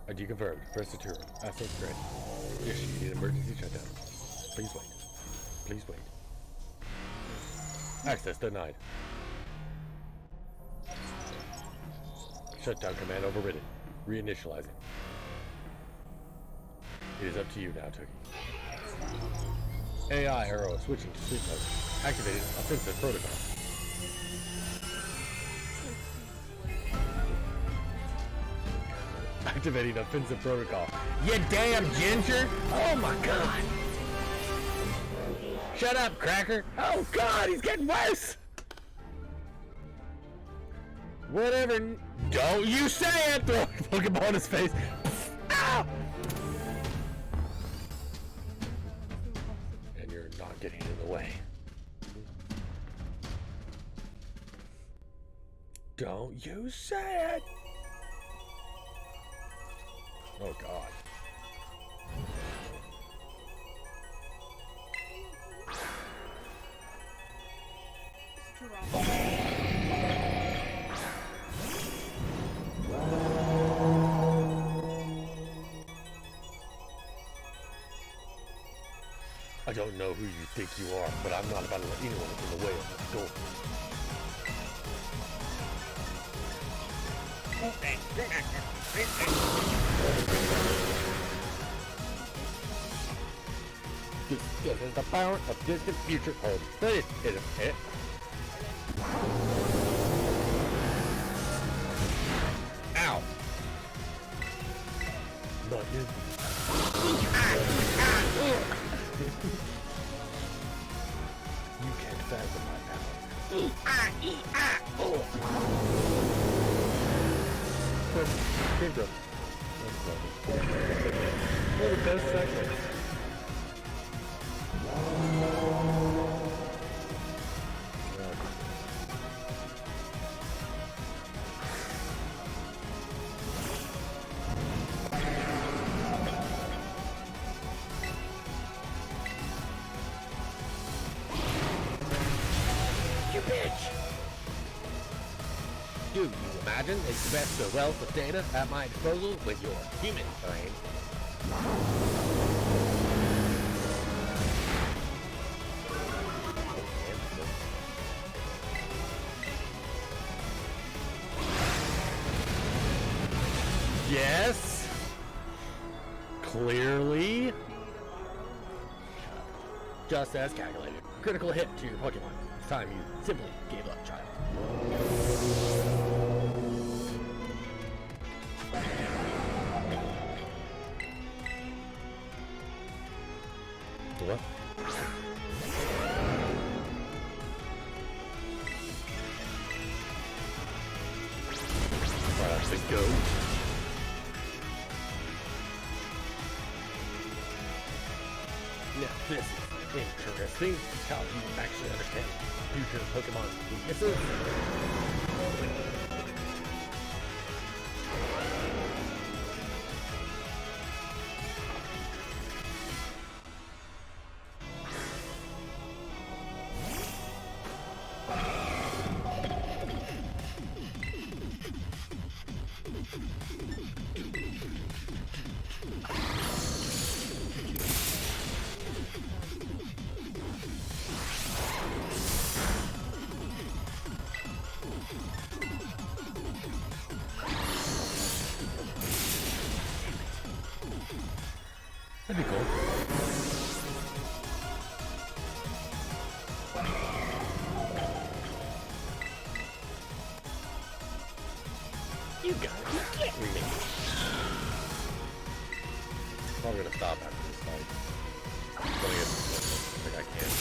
ID confirmed. Press Turo. Access granted. Initiate emergency shutdown. Please wait. Please wait. Access denied. Shutdown command overridden. Reinitializing. It is up to you now, Tookie. AI arrow switching to sleep mode. Activating offensive protocol. Activating offensive protocol. You damn ginger! Oh my god! Shut up, Cracker! Oh God, he's getting worse! Whatever. Don't you say it! Throw a Pokeball in his face. Ow! And you're not getting in the way. Don't you say it! Oh God. I don't know who you think you are, but I'm not about to let anyone in the way of the door. This is the power of distant future home. This isn't it. Ow! Not you. You can't fathom my power. Kingdom. What the best segment. You bitch! Do you imagine expect the wealth of data at my disposal with your human brain? Yes. Clearly. Just as calculated. Critical hit to your Pokemon. It's time you simply gave up, child. What? Alright, let's go. Now this is interesting. How do you actually understand future Pokemon weaknesses? That'd be cool. You gotta be kidding me. I'm gonna stop after this fight. I'm gonna get this like I can.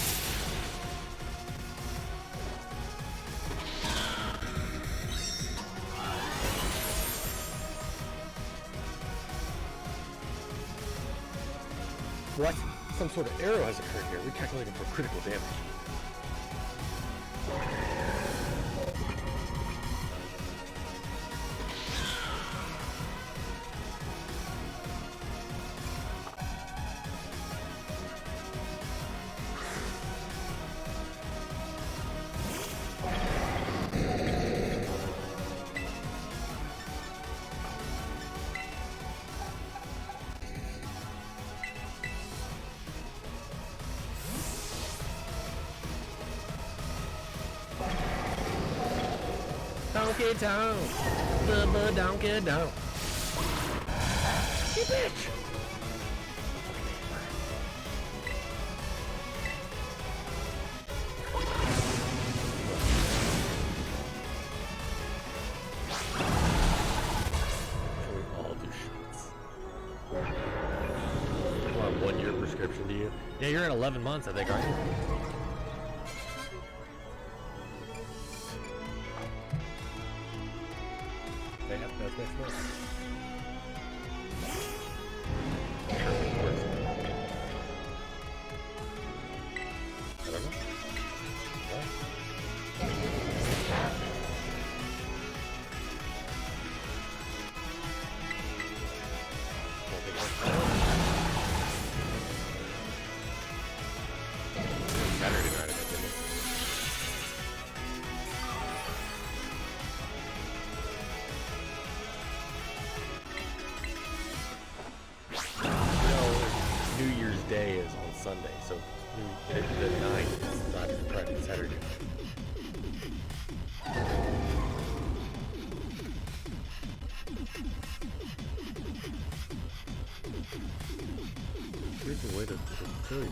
What? Some sort of error has occurred here. Recalculating for critical damage. Donkey Town, the Donkey Town. You bitch! Can we all do shots? Come on, boy. 1-year prescription to you. Yeah, you're at 11 months, I think, aren't you? Yeah, that's next month. I don't know. What? Saturday night, I think, isn't it? No, New Year's Day is on Sunday, so the 9th is not Friday, Saturday. Here's a way to show you.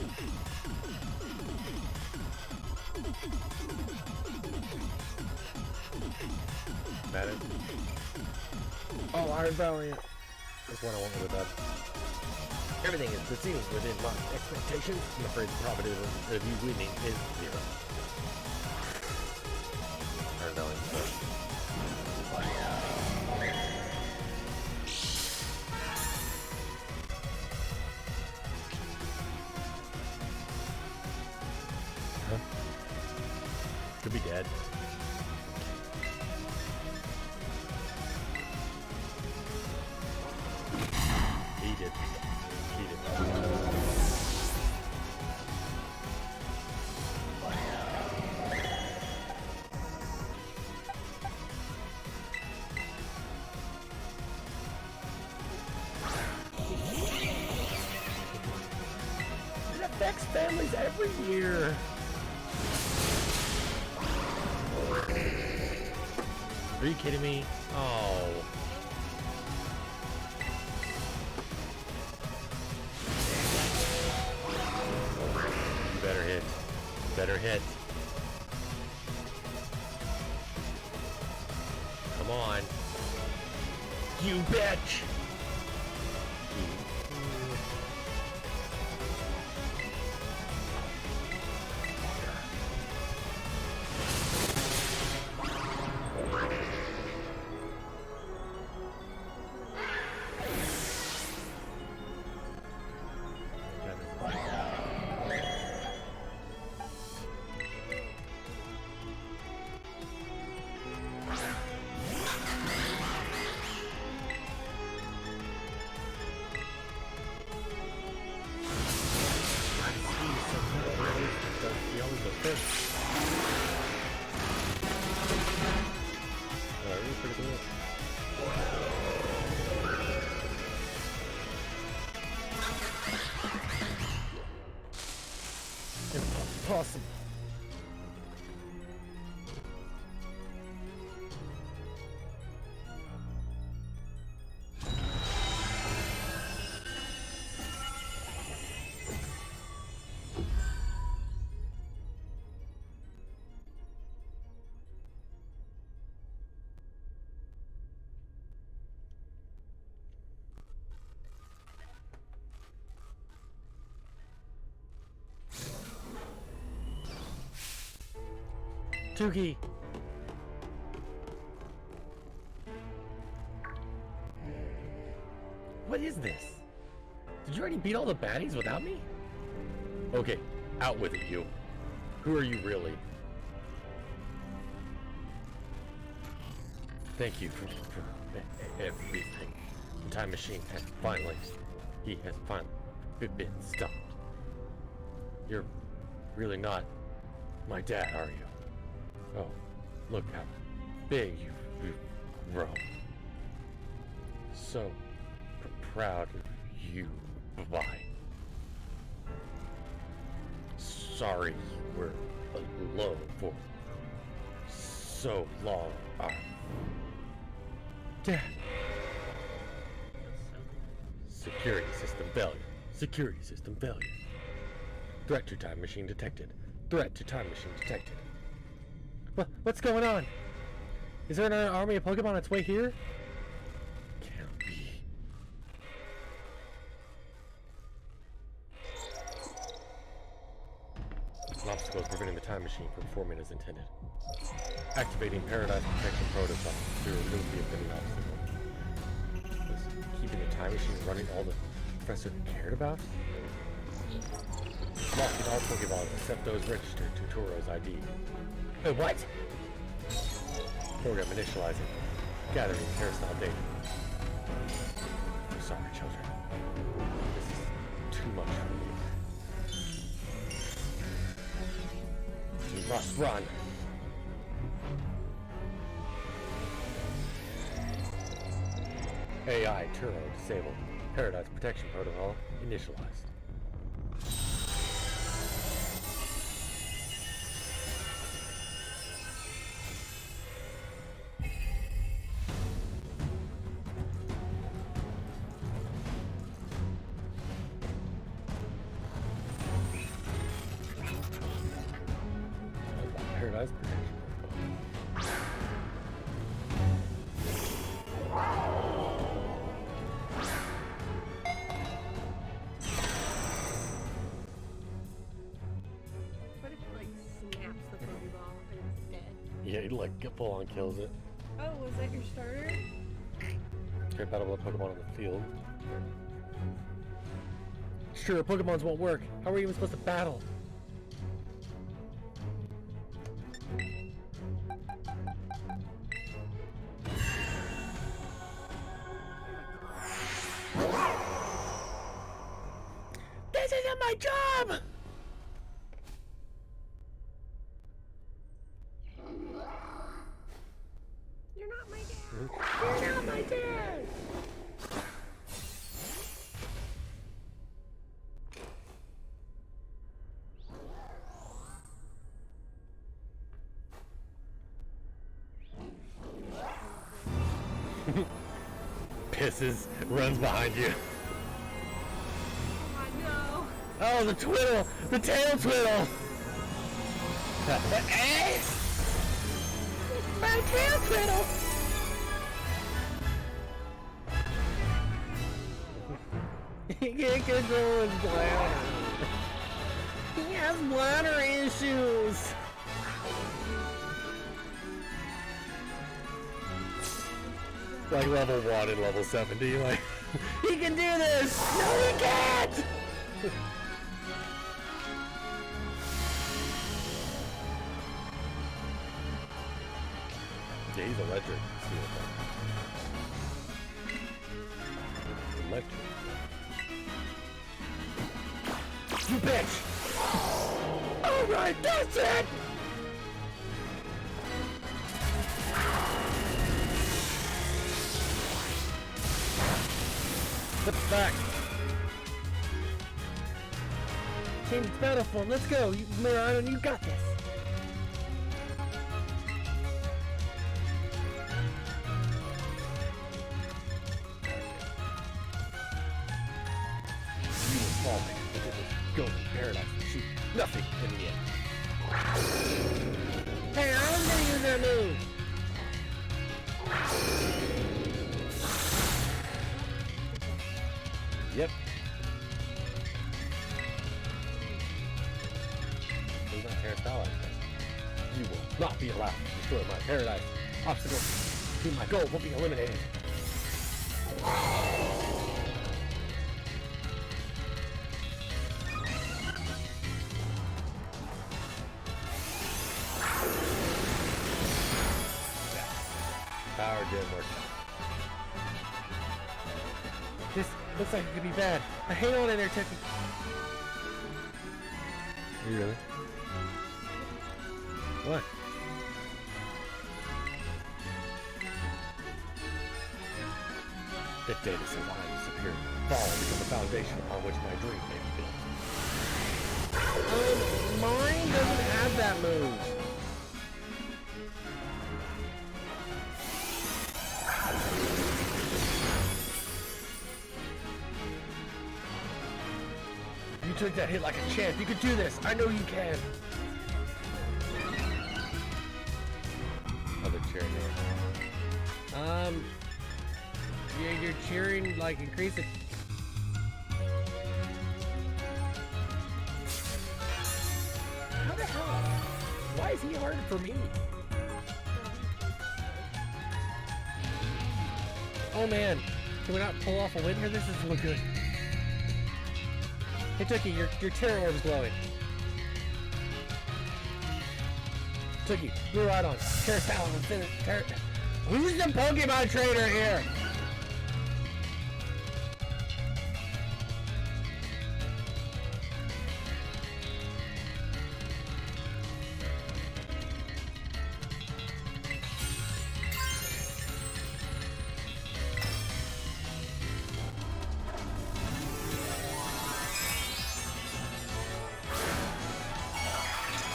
That it? Oh, Iron Valiant. That's what I want with that. Everything is proceeding within my expectations. I'm afraid the probability of you winning is 0. Iron Valiant. Huh? Could be dead. He did. He did. It affects families every year. Are you kidding me? Oh. You better hit. Better hit. Come on. You bitch! Impossible. Tuki. What is this? Did you already beat all the baddies without me? Okay, out with it, you. Who are you really? Thank you for everything. The time machine has finally... He has finally been stopped. You're really not my dad, are you? Oh, look how big you've grown. So proud of you. Bye. Sorry you were alone for so long. Dad. Security system failure. Security system failure. Threat to time machine detected. Threat to time machine detected. What's going on? Is there an army of Pokemon on its way here? Can't be. obstacles preventing the time machine from forming as intended. Activating Paradise Protection Protocol to remove the offending obstacle. Was keeping the time machine running all the professor cared about? Locking all Pokeballs except those registered to Toro's ID. Wait, what? Program initializing. Gathering carousel data. I'm sorry, children. This is too much for you. We must run. AI Turo disabled. Paradise Protection Protocol initialized. Paradise Protection What if it like snaps the Pokeball and it's dead? Yeah, he like full on kills it. Oh, was that your starter? Try to battle with a Pokemon on the field. Sure, Pokemons won't work. How are we even supposed to battle? This isn't my job! You're not my dad. You're not my dad! Pisses, runs behind you. Oh no. Oh, the twiddle! The tail twiddle! My tail twiddle! He can't control his bladder. He has bladder issues. Like level 1 and level 70, like... He can do this! No, he can't! Yeah, he's electric. Electric. You bitch! Alright, that's it! Put it back! Change its battle form. Let's go. Mirano, you got this. You were falling into this golden paradise and shoot nothing in the end. Hey, I was gonna use that move. Yep. He's not Terrace Allies. You will not be allowed to destroy my paradise. Obstacle to my goal will be eliminated. Power didn't work. This looks like it could be bad. Hang on in there, Tiffy. You really? What? If data says I am superior, fall become the foundation upon which my dream may be built. Mine doesn't have that move. You took that hit like a champ. You could do this. I know you can. Other cheering. Yeah, you're cheering like increase it. How the hell is he hard for me? Oh man, can we not pull off a win here? This doesn't look good. Hey Tookie, your terror orb's glowing. Tookie, blue right on. Terror Salad and finish. Who's the Pokemon trainer here?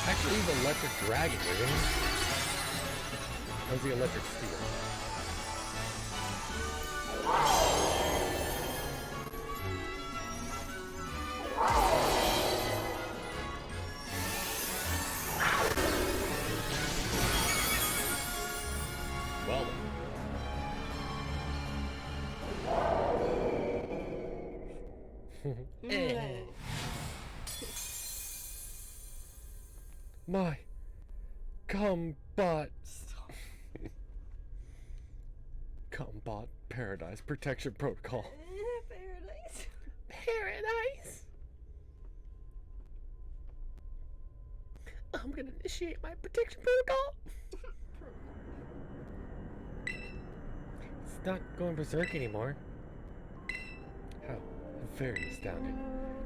Actually, the electric dragon, isn't it? How's the electric steel? Well then. My Combat Combat Paradise Protection Protocol. Paradise. Paradise. I'm gonna initiate my protection protocol. It's not going berserk anymore. How very astounding.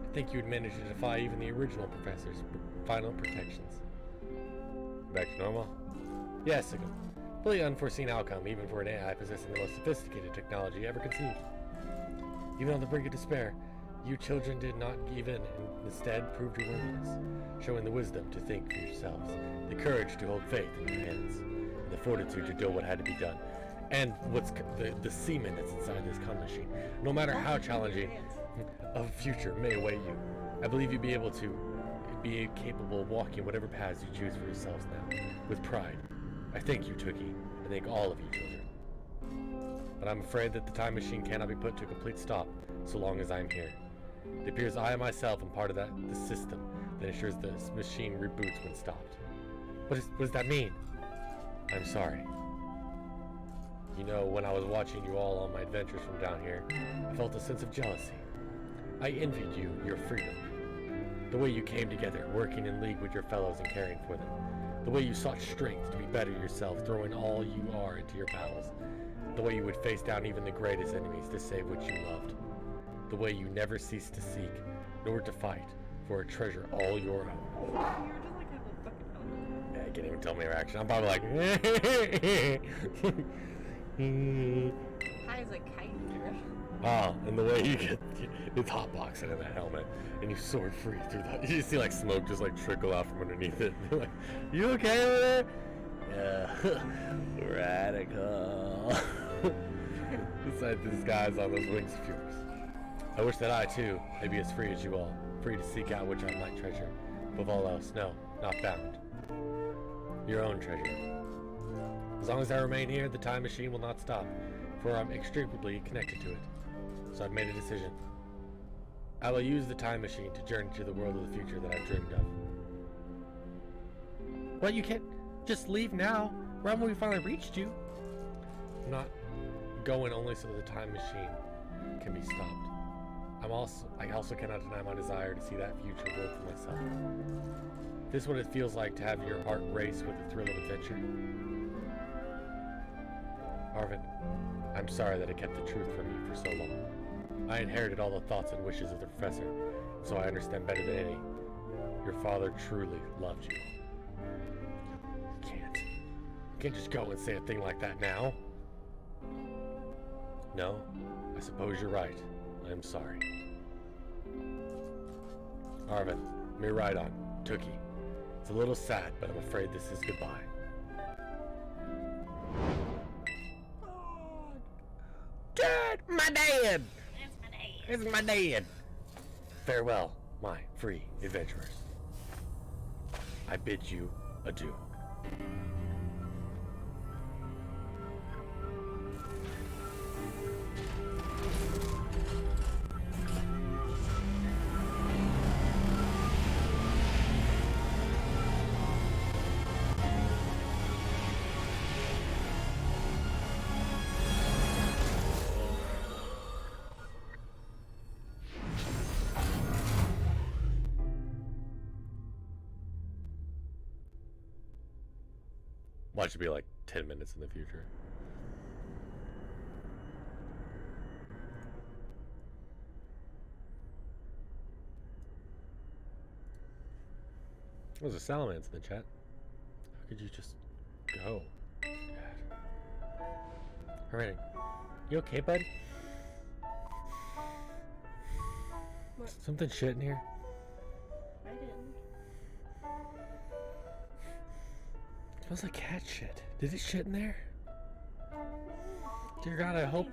I think you would manage to defy even the original professor's final protections. Back to normal? Yes, a completely unforeseen outcome, even for an AI possessing the most sophisticated technology ever conceived. Even on the brink of despair, you children did not give in and instead proved your worthiness, showing the wisdom to think for yourselves, the courage to hold faith in your hands, and the fortitude to do what had to be done, and what's the semen that's inside this cum machine. No matter how challenging a future may await you, I believe you'll be able to be capable of walking whatever paths you choose for yourselves now, with pride. I thank you, Tookie. I thank all of you children. But I'm afraid that the time machine cannot be put to a complete stop so long as I'm here. It appears I myself am part of the system that ensures this machine reboots when stopped. What does that mean? I'm sorry. You know, when I was watching you all on my adventures from down here, I felt a sense of jealousy. I envied you, your freedom. The way you came together, working in league with your fellows and caring for them. The way you sought strength to be better yourself, throwing all you are into your battles. The way you would face down even the greatest enemies to save what you loved. The way you never ceased to seek, nor to fight, for a treasure all your own. You're just like having a fucking element. Yeah, I can't even tell me your reaction. I'm probably like... High as a kite here. Ah, and the way you get it's hotboxing in that helmet, and you soar free through that. You see like smoke just like trickle out from underneath it. You're like, you okay over there? Yeah, radical. It's like this guy's on those wings of yours. I wish that I too may be as free as you all, free to seek out which I might treasure. Above all else, no, not found. Your own treasure. As long as I remain here, the time machine will not stop, for I'm inextricably connected to it. So I've made a decision. I will use the time machine to journey to the world of the future that I've dreamed of. Well, you can't just leave now, right when we finally reached you. I'm not going only so that the time machine can be stopped. I also cannot deny my desire to see that future world for myself. This is what it feels like to have your heart race with the thrill of adventure. Arvin, I'm sorry that I kept the truth from you for so long. I inherited all the thoughts and wishes of the professor, so I understand better than any. Your father truly loved you. You can't just go and say a thing like that now. No, I suppose you're right. I'm sorry. Arvin, me right on. Tookie. It's a little sad, but I'm afraid this is goodbye. Dad! My dad! It's my dad! Farewell, my free adventurers. I bid you adieu. Watch it be like 10 minutes in the future. There's a salamence in the chat. How could you just go? God. Alright. You okay, bud? What? Something shit in here? I didn't. It smells like cat shit. Did it shit in there? Dear God, I hope.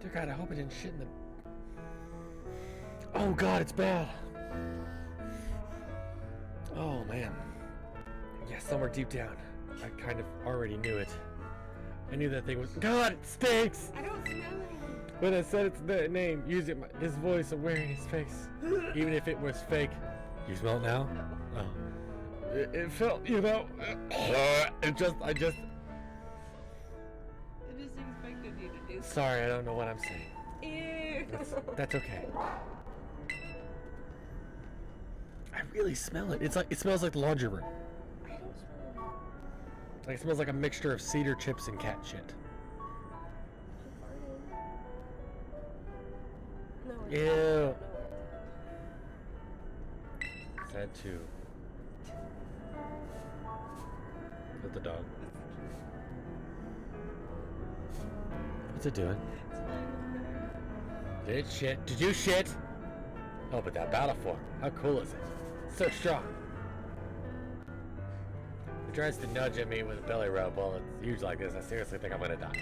Dear God, I hope it didn't shit in the. Oh God, it's bad. Oh man. Yeah, somewhere deep down, I kind of already knew it. I knew that thing was. God, it stinks. I don't smell anything. When I said its name, using his voice of wearing his face, even if it was fake. You smell it now? Oh. It felt, you know. I just. I just expected you to do so. Sorry, I don't know what I'm saying. Ew. That's okay. I really smell it. It's like it smells like the laundry room. I don't smell it. Like it smells like a mixture of cedar chips and cat shit. No, I Ew. don't. Sad too. Is that the dog? What's it doing? It's flying over there. Did it shit? Did you shit? Oh, but that battle form. How cool is it? So strong. It tries to nudge at me with a belly rub. Well, it's huge like this. I seriously think I'm gonna die.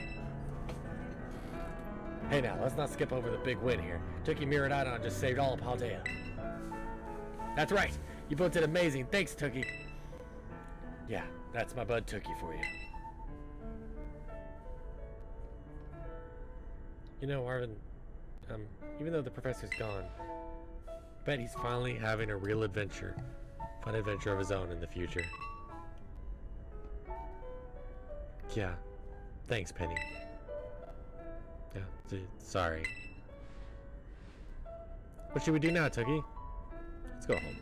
Hey now, let's not skip over the big win here. Tookie Miradidon just saved all of Paldea. That's right. You both did amazing. Thanks, Tookie. Yeah, that's my bud Tookie for you. You know, Arvin, even though the professor's gone, I bet he's finally having a real adventure. Fun adventure of his own in the future. Yeah. Thanks, Penny. Yeah, sorry. What should we do now, Tookie? Let's go home.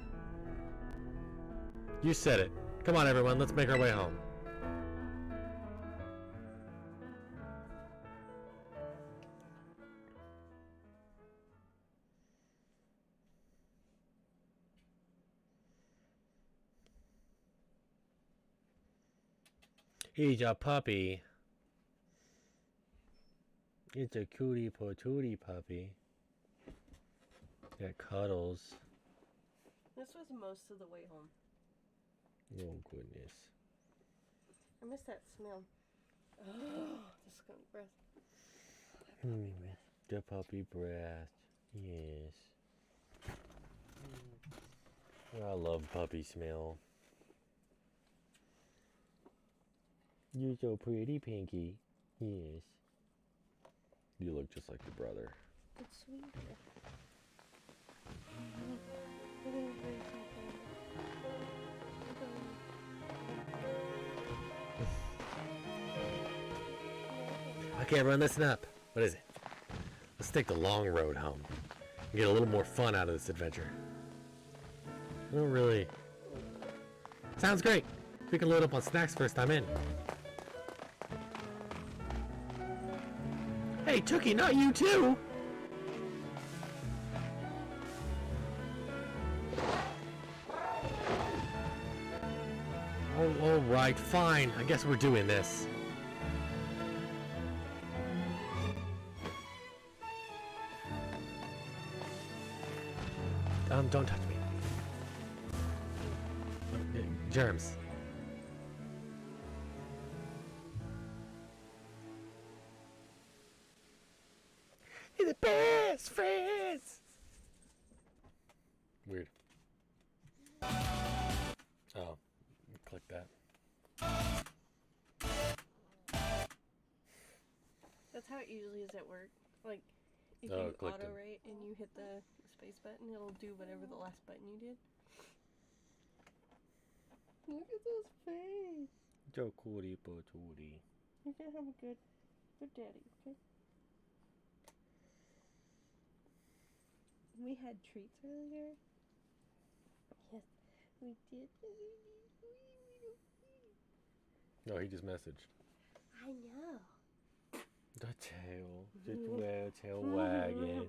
You said it. Come on, everyone, let's make our way home. He's a puppy. It's a cutie patootie puppy. That cuddles. This was most of the way home. Oh goodness. I miss that smell. Oh, the skunk breath. The puppy breath. Yes. I love puppy smell. You're so pretty, Pinky. Yes. You look just like your brother. It's sweet. Okay, everyone, listen up. What is it? Let's take the long road home and get a little more fun out of this adventure. I don't really. Sounds great. We can load up on snacks first time in. Hey, Tookie, not you too! Oh, all right, fine. I guess we're doing this. Don't touch me. Germs. You're the best friends. Weird. Oh, click that. That's how it usually is at work. Like, if Oh, you clicked it. auto-rate and you hit the space button, it'll do whatever the last button you did. Look at those face. Joe Cootie Patootie. You're gonna have a good daddy, okay? We had treats earlier. Yes, we did. No, he just messaged. I know. The tail. Just the tail wagging.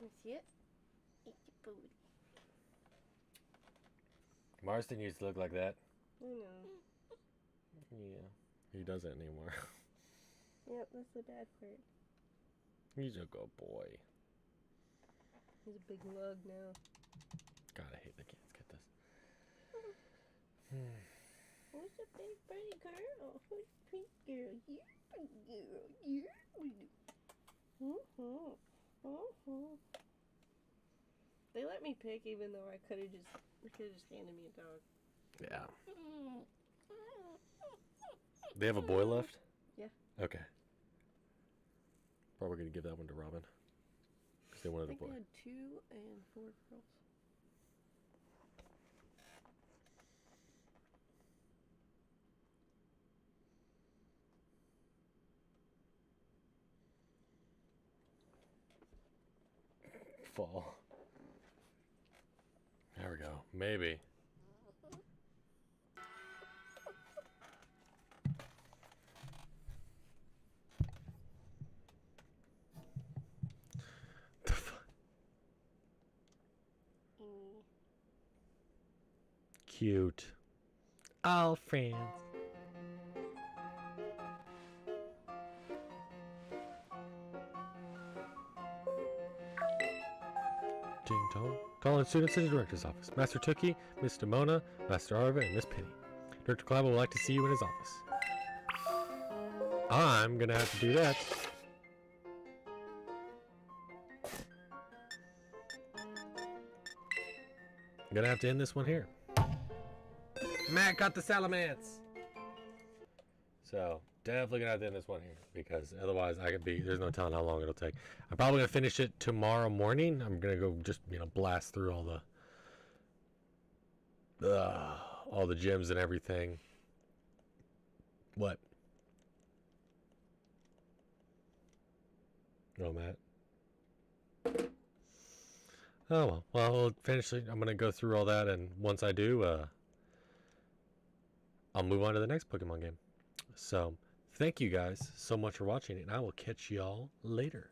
You see it? Eat your food. Marston used to look like that. I know. Yeah. He doesn't anymore. Yep, that's the bad part. He's a good boy. He's a big lug now. God, I hate the kids. Get this. Who's a big pretty girl? Who's a pretty girl? You're a pretty girl. You're a pretty girl. They let me pick even though I could have just handed me a dog. Yeah. They have a boy left? Yeah. Okay. Probably going to give that one to Robin. Because they I wanted a think boy. I had 2 and 4 girls. Fall. There we go. Maybe. Cute. All friends. Ding dong. Calling students to the director's office. Master Tookie, Miss Demona, Master Arva, and Miss Penny. Director Clabber would like to see you in his office. I'm gonna have to do that. I'm gonna have to end this one here. Matt got the salamance. So definitely gonna have to end this one here because otherwise there's no telling how long it'll take. I'm probably gonna finish it tomorrow morning. I'm gonna go just blast through all the gems and everything. What? Oh, Matt. Oh well. Well, I'm gonna go through all that, and once I do, I'll move on to the next Pokemon game. So, thank you guys so much for watching, and I will catch y'all later.